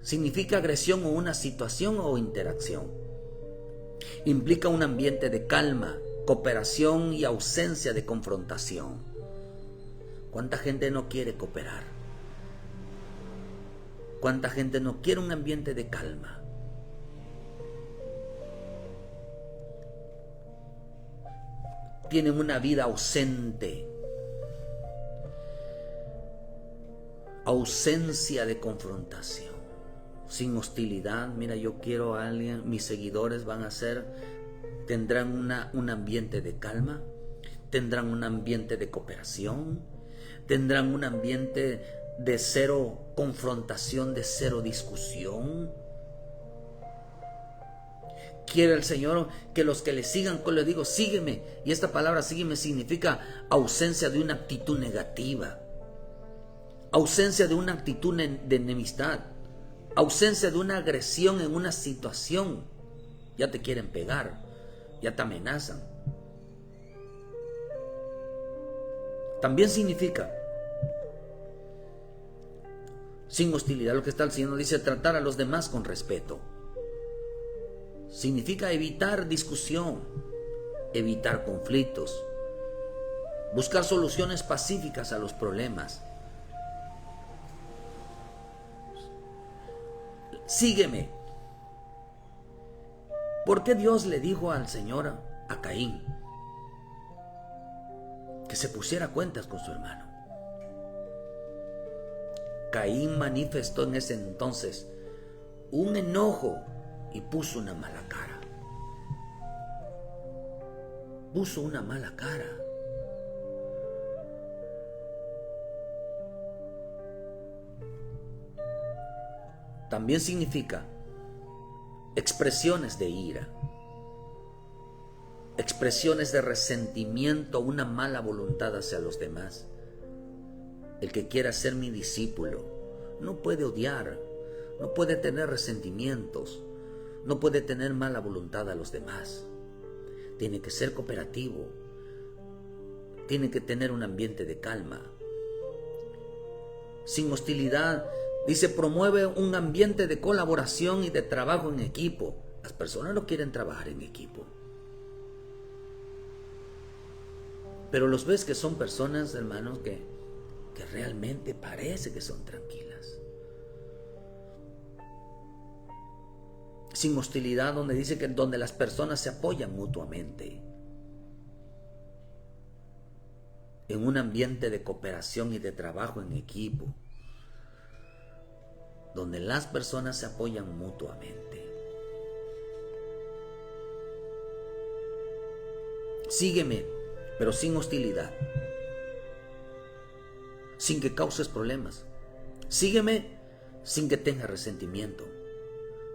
Significa agresión o una situación o interacción. Implica un ambiente de calma, cooperación y ausencia de confrontación. ¿Cuánta gente no quiere cooperar? ¿Cuánta gente no quiere un ambiente de calma? Tienen una vida ausente. Ausencia de confrontación. Sin hostilidad. Mira, yo quiero a alguien, mis seguidores tendrán un ambiente de calma, tendrán un ambiente de cooperación, tendrán un ambiente de cero confrontación, de cero discusión. Quiere el Señor que los que le sigan, como le digo, sígueme. Y esta palabra sígueme significa ausencia de una actitud negativa, ausencia de una actitud de enemistad, ausencia de una agresión en una situación. Ya te quieren pegar, ya te amenazan. También significa sin hostilidad. Lo que está el Señor dice: tratar a los demás con respeto. Significa evitar discusión, evitar conflictos, buscar soluciones pacíficas a los problemas. Sígueme. ¿Por qué Dios le dijo al Señor a Caín que se pusiera cuentas con su hermano? Caín manifestó en ese entonces un enojo y puso una mala cara. Puso una mala cara. También significa expresiones de ira, expresiones de resentimiento, una mala voluntad hacia los demás. El que quiera ser mi discípulo no puede odiar, no puede tener resentimientos, no puede tener mala voluntad a los demás. Tiene que ser cooperativo, tiene que tener un ambiente de calma, sin hostilidad. Dice, promueve un ambiente de colaboración y de trabajo en equipo. Las personas no quieren trabajar en equipo, pero los ves que son personas, hermanos, que realmente parece que son tranquilas. Sin hostilidad, donde dice que donde las personas se apoyan mutuamente. En un ambiente de cooperación y de trabajo en equipo, donde las personas se apoyan mutuamente. Sígueme, pero sin hostilidad, sin que causes problemas. Sígueme sin que tengas resentimiento.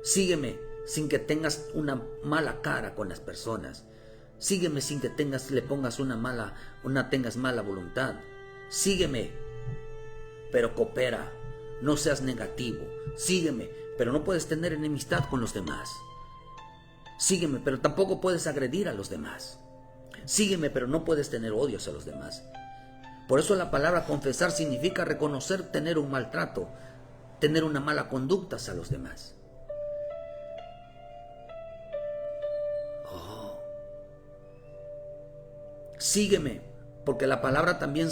Sígueme sin que tengas una mala cara con las personas. Sígueme sin que le pongas tengas mala voluntad. Sígueme, pero coopera, no seas negativo. Sígueme, pero no puedes tener enemistad con los demás. Sígueme, pero tampoco puedes agredir a los demás. Sígueme, pero no puedes tener odios a los demás. Por eso la palabra confesar significa reconocer tener un maltrato, tener una mala conducta hacia los demás. Sígueme, porque la palabra también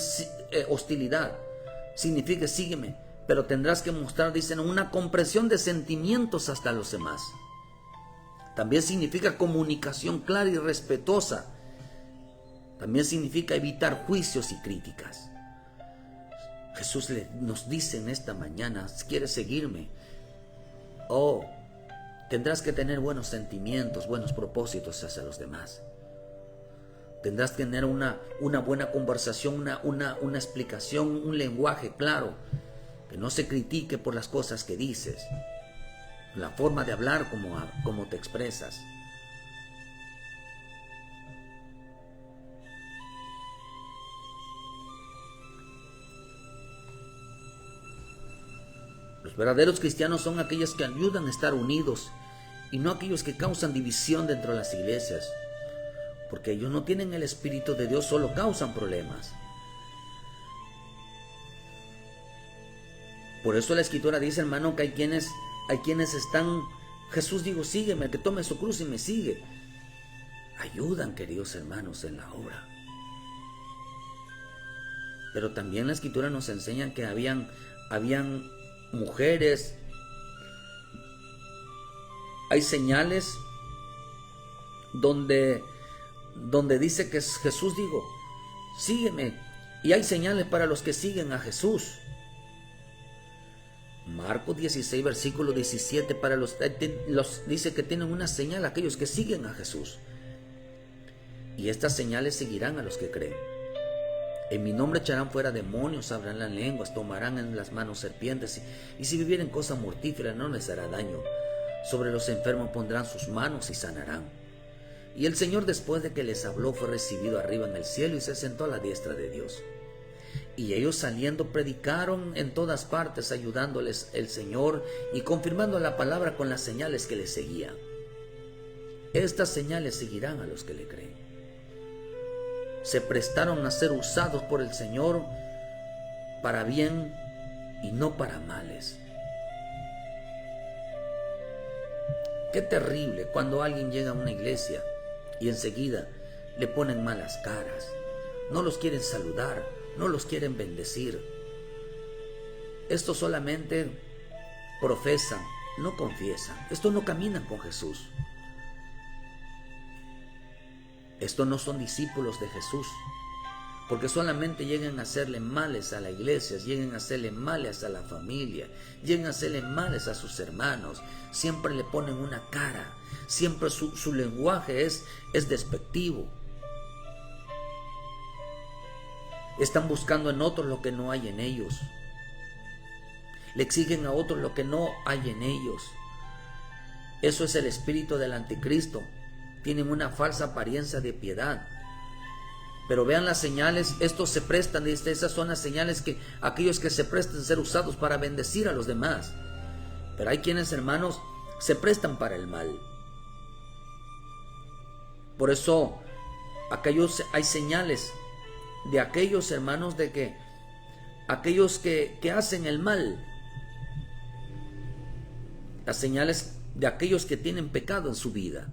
hostilidad significa sígueme, pero tendrás que mostrar, dicen, una comprensión de sentimientos hasta los demás. También significa comunicación clara y respetuosa. También significa evitar juicios y críticas. Jesús nos dice en esta mañana, si quieres seguirme, tendrás que tener buenos sentimientos, buenos propósitos hacia los demás. Tendrás que tener una buena conversación, una explicación, un lenguaje claro, que no se critique por las cosas que dices, la forma de hablar, como te expresas. Los verdaderos cristianos son aquellos que ayudan a estar unidos y no aquellos que causan división dentro de las iglesias, porque ellos no tienen el Espíritu de Dios, solo causan problemas. Por eso la Escritura dice, hermano, que hay quienes están, Jesús dijo, sígueme, que tome su cruz y me sigue. Ayudan, queridos hermanos, en la obra. Pero también la Escritura nos enseña que habían mujeres, hay señales donde dice que Jesús dijo, sígueme, y hay señales para los que siguen a Jesús. Marcos 16, versículo 17, para los dice que tienen una señal aquellos que siguen a Jesús. Y estas señales seguirán a los que creen. En mi nombre echarán fuera demonios, abrirán lenguas, tomarán en las manos serpientes, y si vivieren cosas mortíferas no les hará daño. Sobre los enfermos pondrán sus manos y sanarán. Y el Señor, después de que les habló, fue recibido arriba en el cielo y se sentó a la diestra de Dios. Y ellos saliendo predicaron en todas partes, ayudándoles el Señor y confirmando la palabra con las señales que les seguían. Estas señales seguirán a los que le creen. Se prestaron a ser usados por el Señor para bien y no para males. Qué terrible cuando alguien llega a una iglesia y enseguida le ponen malas caras, no los quieren saludar, no los quieren bendecir. Estos solamente profesan, no confiesan. Estos no caminan con Jesús. Estos no son discípulos de Jesús, porque solamente llegan a hacerle males a la iglesia, llegan a hacerle males a la familia, llegan a hacerle males a sus hermanos. Siempre le ponen una cara, siempre su lenguaje es despectivo. Están buscando en otros lo que no hay en ellos. Le exigen a otros lo que no hay en ellos. Eso es el espíritu del anticristo. Tienen una falsa apariencia de piedad. Pero vean las señales, estos se prestan, esas son las señales que aquellos que se prestan a ser usados para bendecir a los demás. Pero hay quienes, hermanos, se prestan para el mal. Por eso, hay señales de aquellos, hermanos, de que aquellos que hacen el mal, las señales de aquellos que tienen pecado en su vida.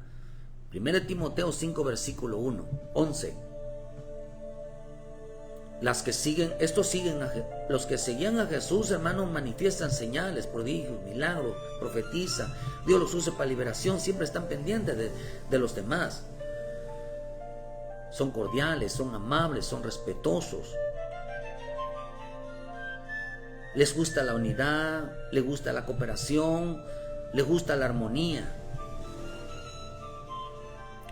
1 Timoteo 5, versículo 11. Los que seguían a Jesús, hermanos, manifiestan señales, prodigios, milagros, profetizan. Dios los usa para liberación, siempre están pendientes de los demás. Son cordiales, son amables, son respetuosos. Les gusta la unidad, les gusta la cooperación, les gusta la armonía.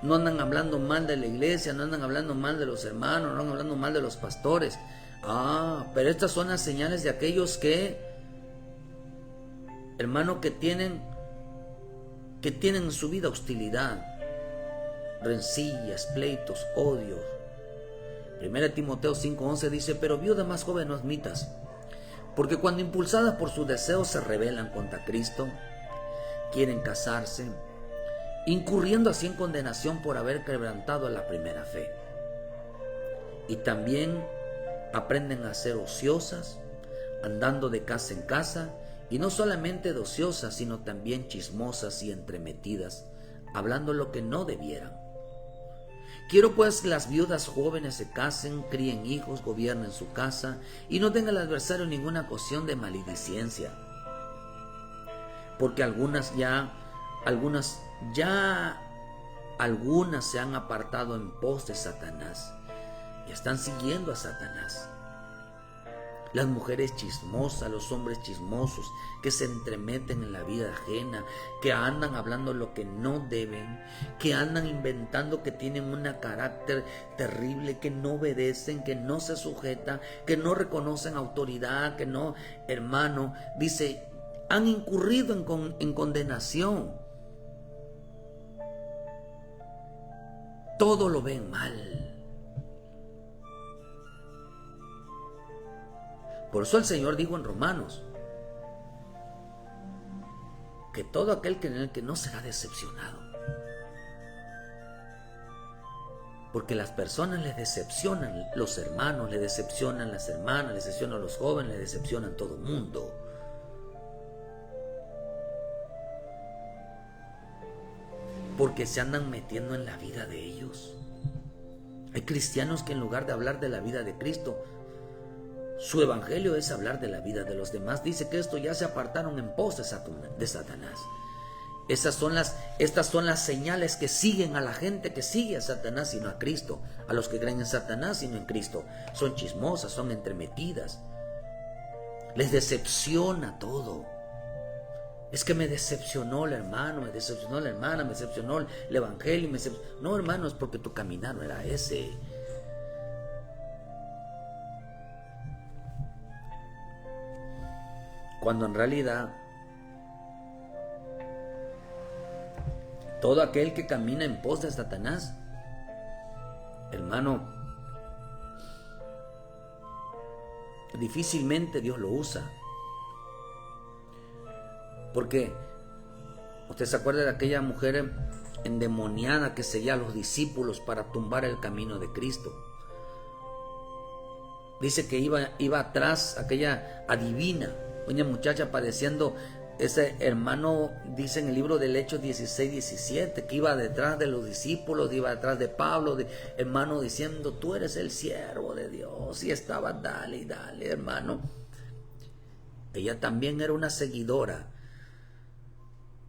No andan hablando mal de la iglesia, no andan hablando mal de los hermanos, no andan hablando mal de los pastores. Pero estas son las señales de aquellos que, hermano, que tienen en su vida hostilidad, rencillas, pleitos, odios. 1 Timoteo 5:11 dice: pero viudas más jóvenes no admitas, porque cuando impulsadas por sus deseos se rebelan contra Cristo, quieren casarse, incurriendo así en condenación por haber quebrantado la primera fe. Y también aprenden a ser ociosas, andando de casa en casa, y no solamente de ociosas, sino también chismosas y entremetidas, hablando lo que no debieran. Quiero pues que las viudas jóvenes se casen, críen hijos, gobiernen su casa, y no tenga el adversario ninguna ocasión de maledicencia, porque algunas se han apartado en pos de Satanás y están siguiendo a Satanás. Las mujeres chismosas, los hombres chismosos que se entremeten en la vida ajena, que andan hablando lo que no deben, que andan inventando, que tienen un carácter terrible, que no obedecen, que no se sujetan, que no reconocen autoridad, que no, hermano, dice, han incurrido en condenación. Todo lo ven mal. Por eso el Señor dijo en Romanos que todo aquel que en el que no será decepcionado. Porque las personas les decepcionan, los hermanos les decepcionan, las hermanas les decepcionan, los jóvenes les decepcionan, todo el mundo. Porque se andan metiendo en la vida de ellos. Hay cristianos que en lugar de hablar de la vida de Cristo, su evangelio es hablar de la vida de los demás. Dice que esto ya se apartaron en pos de Satanás. Estas son las señales que siguen a la gente que sigue a Satanás y no a Cristo. A los que creen en Satanás y no en Cristo. Son chismosas, son entremetidas. Les decepciona todo. Es que me decepcionó el hermano, me decepcionó la hermana, me decepcionó el evangelio. No, hermano, es porque tu caminar no era ese. Cuando en realidad todo aquel que camina en pos de Satanás, hermano, difícilmente Dios lo usa. Porque usted se acuerda de aquella mujer endemoniada que seguía a los discípulos para tumbar el camino de Cristo. Dice que iba atrás aquella adivina, una muchacha padeciendo. Ese hermano dice en el libro del Hechos 16-17 que iba detrás de los discípulos, iba detrás de Pablo, hermano, diciendo: tú eres el siervo de Dios. Y estaba dale y dale, hermano. Ella también era una seguidora,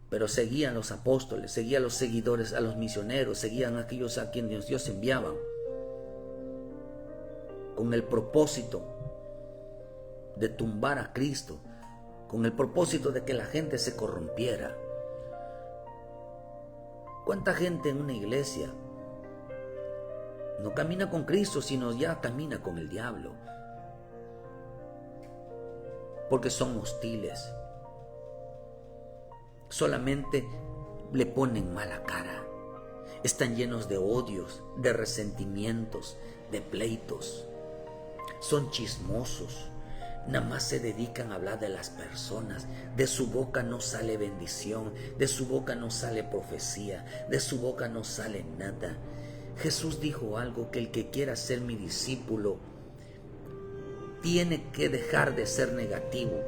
pero seguían los apóstoles, seguían los seguidores, a los misioneros, seguían a aquellos a quienes Dios enviaba, con el propósito de tumbar a Cristo, con el propósito de que la gente se corrompiera. ¿Cuánta gente en una iglesia no camina con Cristo, sino ya camina con el diablo? Porque son hostiles. Solamente le ponen mala cara. Están llenos de odios, de resentimientos, de pleitos. Son chismosos. Nada más se dedican a hablar de las personas. De su boca no sale bendición, de su boca no sale profecía, de su boca no sale nada. Jesús dijo algo, que el que quiera ser mi discípulo tiene que dejar de ser negativo,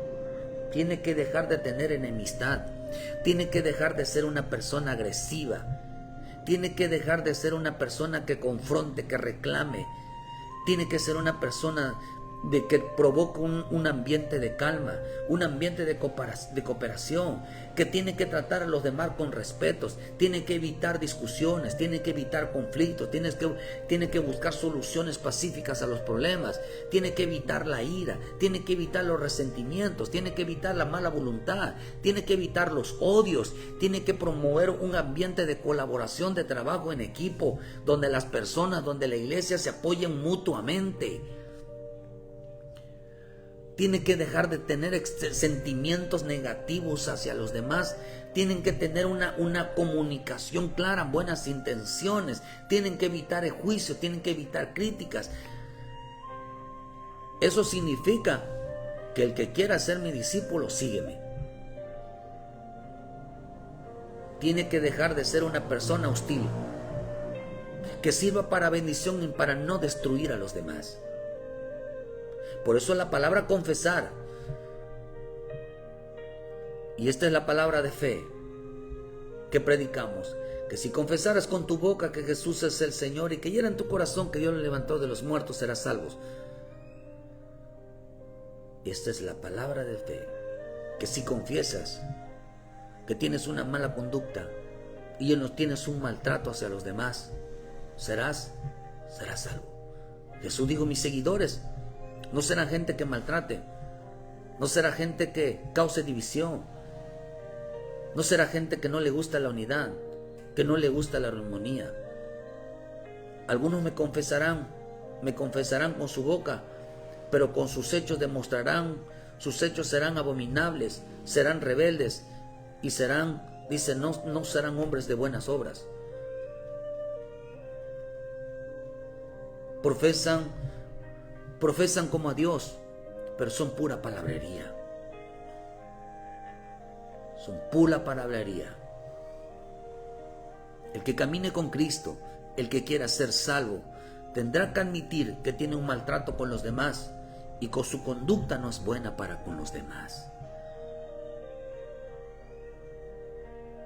tiene que dejar de tener enemistad, tiene que dejar de ser una persona agresiva, tiene que dejar de ser una persona que confronte, que reclame, tiene que ser una persona de que provoca un ambiente de calma, un ambiente de cooperación, que tiene que tratar a los demás con respeto, tiene que evitar discusiones, tiene que evitar conflictos, tiene que buscar soluciones pacíficas a los problemas, tiene que evitar la ira, tiene que evitar los resentimientos, tiene que evitar la mala voluntad, tiene que evitar los odios, tiene que promover un ambiente de colaboración, de trabajo en equipo, donde las personas, donde la iglesia se apoyen mutuamente. Tiene que dejar de tener sentimientos negativos hacia los demás. Tienen que tener una comunicación clara, buenas intenciones. Tienen que evitar el juicio, tienen que evitar críticas. Eso significa que el que quiera ser mi discípulo, sígueme. Tiene que dejar de ser una persona hostil, que sirva para bendición y para no destruir a los demás. Por eso la palabra confesar, y esta es la palabra de fe que predicamos, que si confesaras con tu boca que Jesús es el Señor y creyera en tu corazón que Dios le levantó de los muertos, serás salvos. Esta es la palabra de fe, que si confiesas que tienes una mala conducta y no tienes un maltrato hacia los demás, serás salvo. Jesús dijo, mis seguidores no será gente que maltrate, no será gente que cause división, no será gente que no le gusta la unidad, que no le gusta la armonía. Algunos me confesarán con su boca, pero con sus hechos demostrarán, sus hechos serán abominables, serán rebeldes y no serán hombres de buenas obras. Profesan como a Dios, pero son pura palabrería. Son pura palabrería. El que camine con Cristo, el que quiera ser salvo, tendrá que admitir que tiene un maltrato con los demás y con su conducta no es buena para con los demás.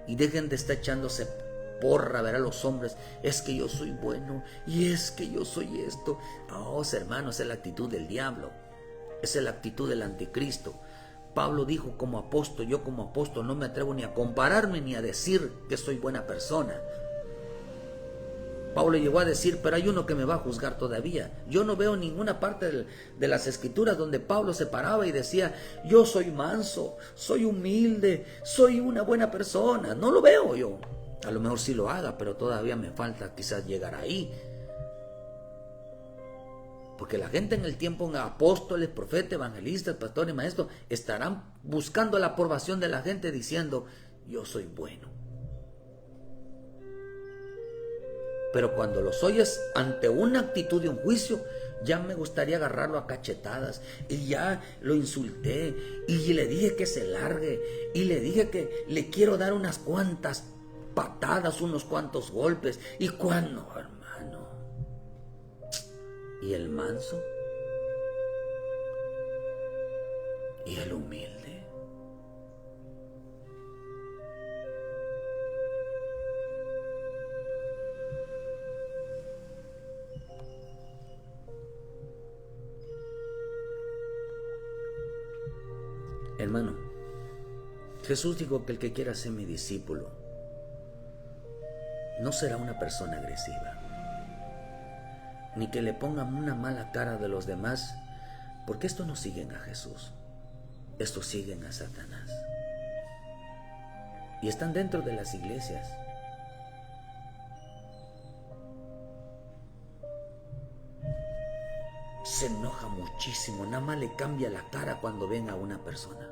Y dejen de estar echándose porra, ver a los hombres, es que yo soy bueno y es que yo soy esto. Oh, hermanos, es la actitud del diablo, esa es la actitud del anticristo. Pablo dijo como apóstol, yo como apóstol no me atrevo ni a compararme ni a decir que soy buena persona. Pablo llegó a decir, pero hay uno que me va a juzgar todavía. Yo no veo ninguna parte de las escrituras donde Pablo se paraba y decía, yo soy manso, soy humilde, soy una buena persona. No lo veo yo. A lo mejor sí lo haga, pero todavía me falta quizás llegar ahí. Porque la gente en el tiempo, apóstoles, profetas, evangelistas, pastores, maestros, estarán buscando la aprobación de la gente diciendo, yo soy bueno. Pero cuando los oyes ante una actitud de un juicio, ya me gustaría agarrarlo a cachetadas. Y ya lo insulté y le dije que se largue. Y le dije que le quiero dar unas cuantas patadas, unos cuantos golpes. ¿Y cuándo, hermano? ¿Y el manso? ¿Y el humilde? Hermano, Jesús dijo que el que quiera ser mi discípulo no será una persona agresiva, ni que le pongan una mala cara de los demás, porque estos no siguen a Jesús, estos siguen a Satanás y están dentro de las iglesias. Se enoja muchísimo, nada más le cambia la cara cuando ven a una persona.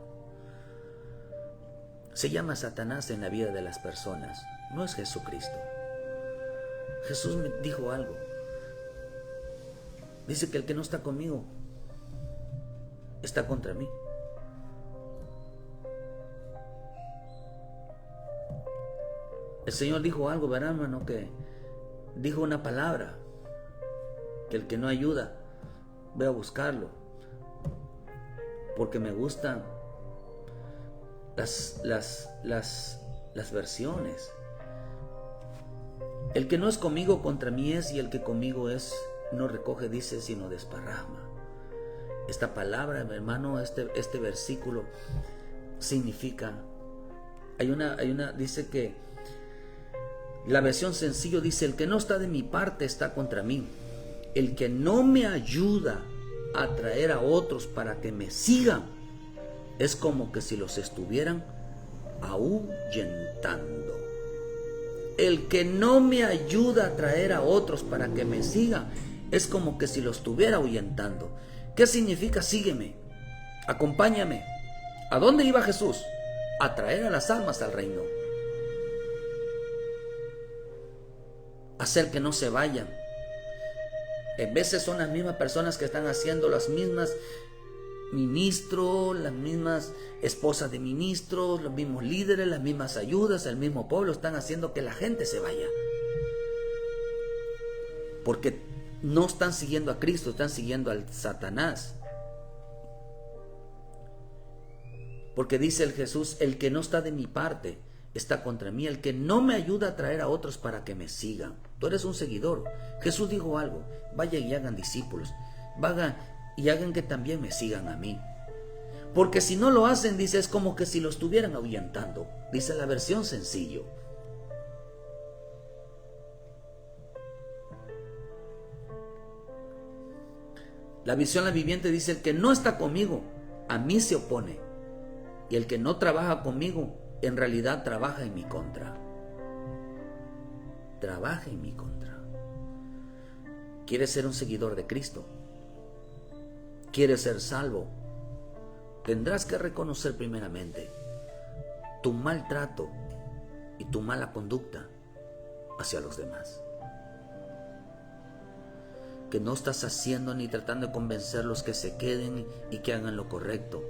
Se llama Satanás en la vida de las personas, no es Jesucristo. Jesús me dijo algo. Dice que el que no está conmigo está contra mí. El Señor dijo algo, ¿verdad, hermano? Que dijo una palabra, que el que no ayuda, voy a buscarlo, porque me gustan las versiones. El que no es conmigo contra mí es, y el que conmigo es no recoge, dice, sino desparrama. Esta palabra, mi hermano, este versículo significa, dice que la versión sencillo dice: el que no está de mi parte está contra mí. El que no me ayuda a atraer a otros para que me sigan es como que si los estuvieran ahuyentando. El que no me ayuda a atraer a otros para que me sigan es como que si los estuviera ahuyentando. ¿Qué significa sígueme? Acompáñame. ¿A dónde iba Jesús? A traer a las almas al reino. Hacer que no se vayan. En veces son las mismas personas que están haciendo las mismas ministros, las mismas esposas de ministros, los mismos líderes, las mismas ayudas, el mismo pueblo, están haciendo que la gente se vaya. Porque no están siguiendo a Cristo, están siguiendo al Satanás. Porque dice el Jesús: el que no está de mi parte está contra mí, el que no me ayuda a traer a otros para que me sigan. Tú eres un seguidor. Jesús dijo algo: vayan y hagan discípulos, vayan y hagan que también me sigan a mí. Porque si no lo hacen, dice, es como que si lo estuvieran ahuyentando. Dice la versión sencillo. La visión La Viviente dice: el que no está conmigo, a mí se opone. Y el que no trabaja conmigo, en realidad trabaja en mi contra. Trabaja en mi contra. ¿Quieres ser un seguidor de Cristo? ¿Quieres ser salvo? Tendrás que reconocer primeramente tu maltrato y tu mala conducta hacia los demás. Que no estás haciendo ni tratando de convencerlos que se queden y que hagan lo correcto,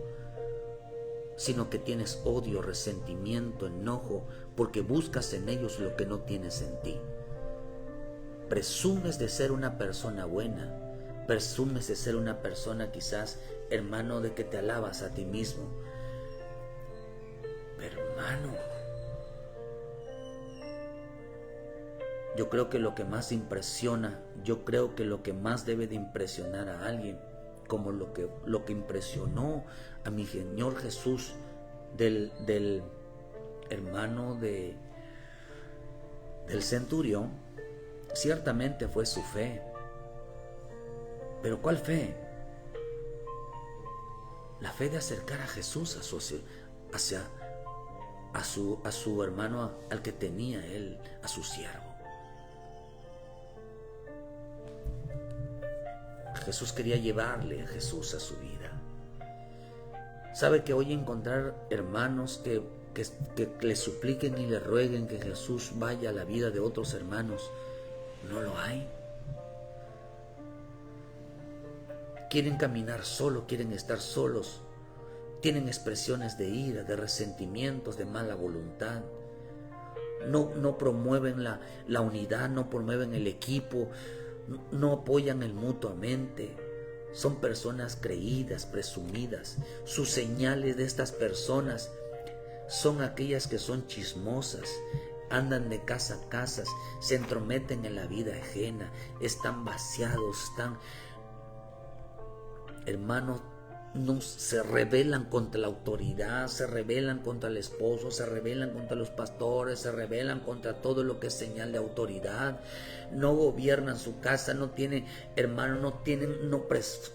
sino que tienes odio, resentimiento, enojo, porque buscas en ellos lo que no tienes en ti. Presumes de ser una persona buena, presumes de ser una persona quizás, hermano, de que te alabas a ti mismo. Pero hermano, yo creo que lo que más impresiona, yo creo que lo que más debe de impresionar a alguien, como lo que impresionó a mi Señor Jesús del hermano del centurión, ciertamente fue su fe. ¿Pero cuál fe? La fe de acercar a Jesús a su hermano, al que tenía él, a su siervo. Jesús quería llevarle a Jesús a su vida. Sabe que hoy encontrar hermanos que le supliquen y le rueguen que Jesús vaya a la vida de otros hermanos, no lo hay. Quieren caminar solo, quieren estar solos, tienen expresiones de ira, de resentimientos, de mala voluntad. No promueven la unidad, no promueven el equipo, no apoyan el mutuamente. Son personas creídas, presumidas. Sus señales de estas personas son aquellas que son chismosas, andan de casa a casa, se entrometen en la vida ajena, están vaciados, hermanos, no se rebelan contra la autoridad, se rebelan contra el esposo, se rebelan contra los pastores, se rebelan contra todo lo que es señal de autoridad. No gobiernan su casa, no tienen, hermano,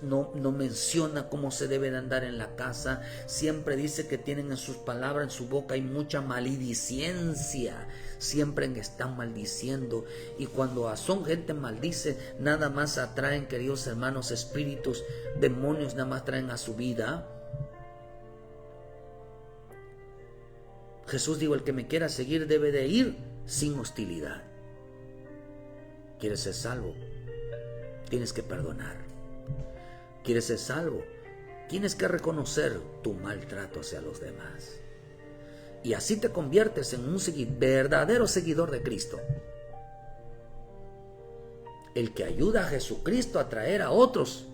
no menciona cómo se debe de andar en la casa. Siempre dice que tienen en sus palabras, en su boca hay mucha maledicencia. Siempre están maldiciendo, y cuando son gente maldice, nada más atraen, queridos hermanos, espíritus, demonios nada más traen a su vida. Jesús dijo: el que me quiera seguir debe de ir sin hostilidad. ¿Quieres ser salvo? Tienes que perdonar. ¿Quieres ser salvo? Tienes que reconocer tu maltrato hacia los demás. Y así te conviertes en un verdadero seguidor de Cristo. el que ayuda a Jesucristo a traer a otros,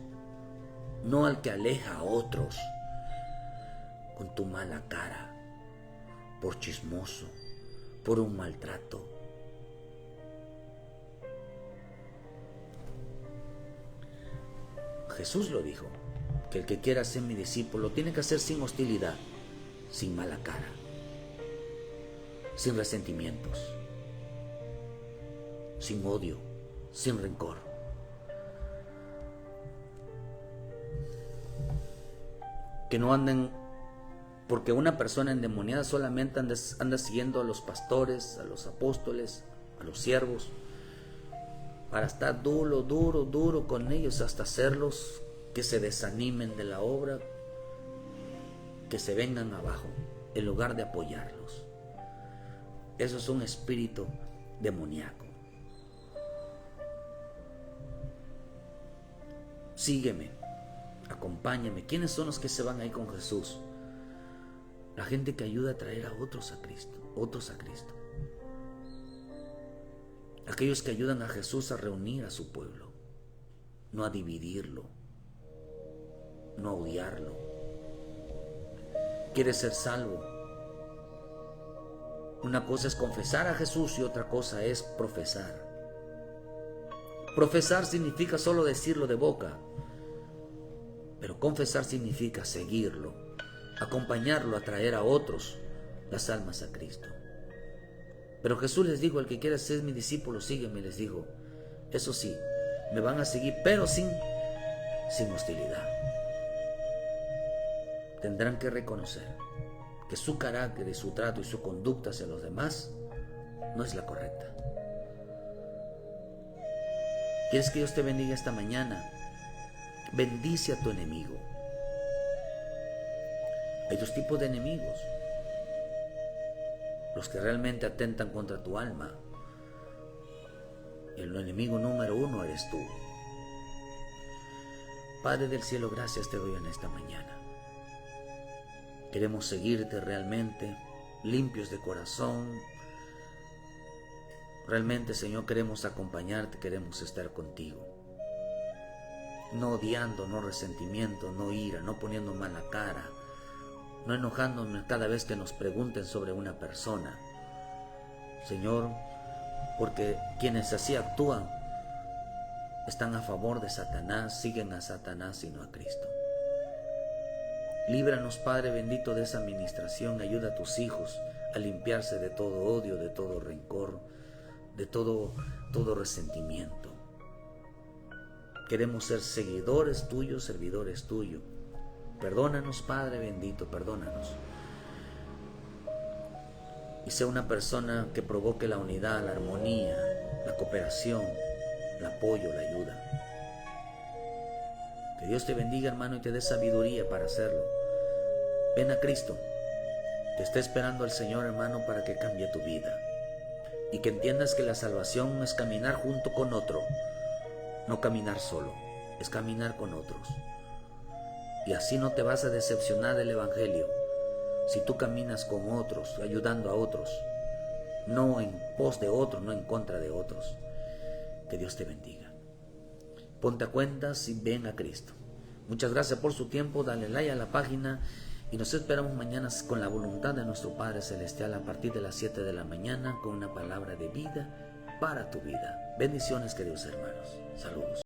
no al que aleja a otros con tu mala cara, por chismoso, por un maltrato. Jesús lo dijo, que el que quiera ser mi discípulo tiene que hacer sin hostilidad, sin mala cara, sin resentimientos, sin odio, sin rencor. Que no anden, porque una persona endemoniada solamente anda siguiendo a los pastores, a los apóstoles, a los siervos, para estar duro con ellos, hasta hacerlos que se desanimen de la obra, que se vengan abajo, en lugar de apoyarlos. Eso es un espíritu demoníaco. Sígueme, acompáñame. ¿Quiénes son los que se van ahí con Jesús? La gente que ayuda a traer a otros a Cristo, Aquellos que ayudan a Jesús a reunir a su pueblo, no a dividirlo, no a odiarlo. ¿Quieres ser salvo? Una cosa es confesar a Jesús y otra cosa es profesar. Profesar significa solo decirlo de boca, pero confesar significa seguirlo, acompañarlo a traer a otros las almas a Cristo. Pero Jesús les dijo, el que quiera ser mi discípulo, sígueme, les dijo. Eso sí, me van a seguir, pero sin hostilidad. Tendrán que reconocer que su carácter y su trato y su conducta hacia los demás no es la correcta. ¿Quieres que Dios te bendiga esta mañana? Bendice a tu enemigo. Hay dos tipos de enemigos: los que realmente atentan contra tu alma. El enemigo número uno eres tú. Padre del cielo, gracias te doy en esta mañana. Queremos seguirte realmente, limpios de corazón. Realmente, Señor, queremos acompañarte, queremos estar contigo. No odiando, no resentimiento, no ira, no poniendo mala cara, no enojándonos cada vez que nos pregunten sobre una persona. Señor, porque quienes así actúan están a favor de Satanás, siguen a Satanás y no a Cristo. Líbranos, Padre bendito, de esa administración. Ayuda a tus hijos a limpiarse de todo odio, de todo rencor, de todo resentimiento. Queremos ser seguidores tuyos, servidores tuyos. Perdónanos, Padre bendito, perdónanos. Y sea una persona que provoque la unidad, la armonía, la cooperación, el apoyo, la ayuda. Que Dios te bendiga, hermano, y te dé sabiduría para hacerlo. Ven a Cristo. Te está esperando el Señor, hermano, para que cambie tu vida. Y que entiendas que la salvación es caminar junto con otro. No caminar solo, es caminar con otros. Y así no te vas a decepcionar del Evangelio. Si tú caminas con otros, ayudando a otros, no en pos de otros, no en contra de otros. Que Dios te bendiga. Ponte a cuentas y ven a Cristo. Muchas gracias por su tiempo. Dale like a la página y nos esperamos mañana con la voluntad de nuestro Padre Celestial a partir de las 7 de la mañana con una palabra de vida para tu vida. Bendiciones, queridos hermanos. Saludos.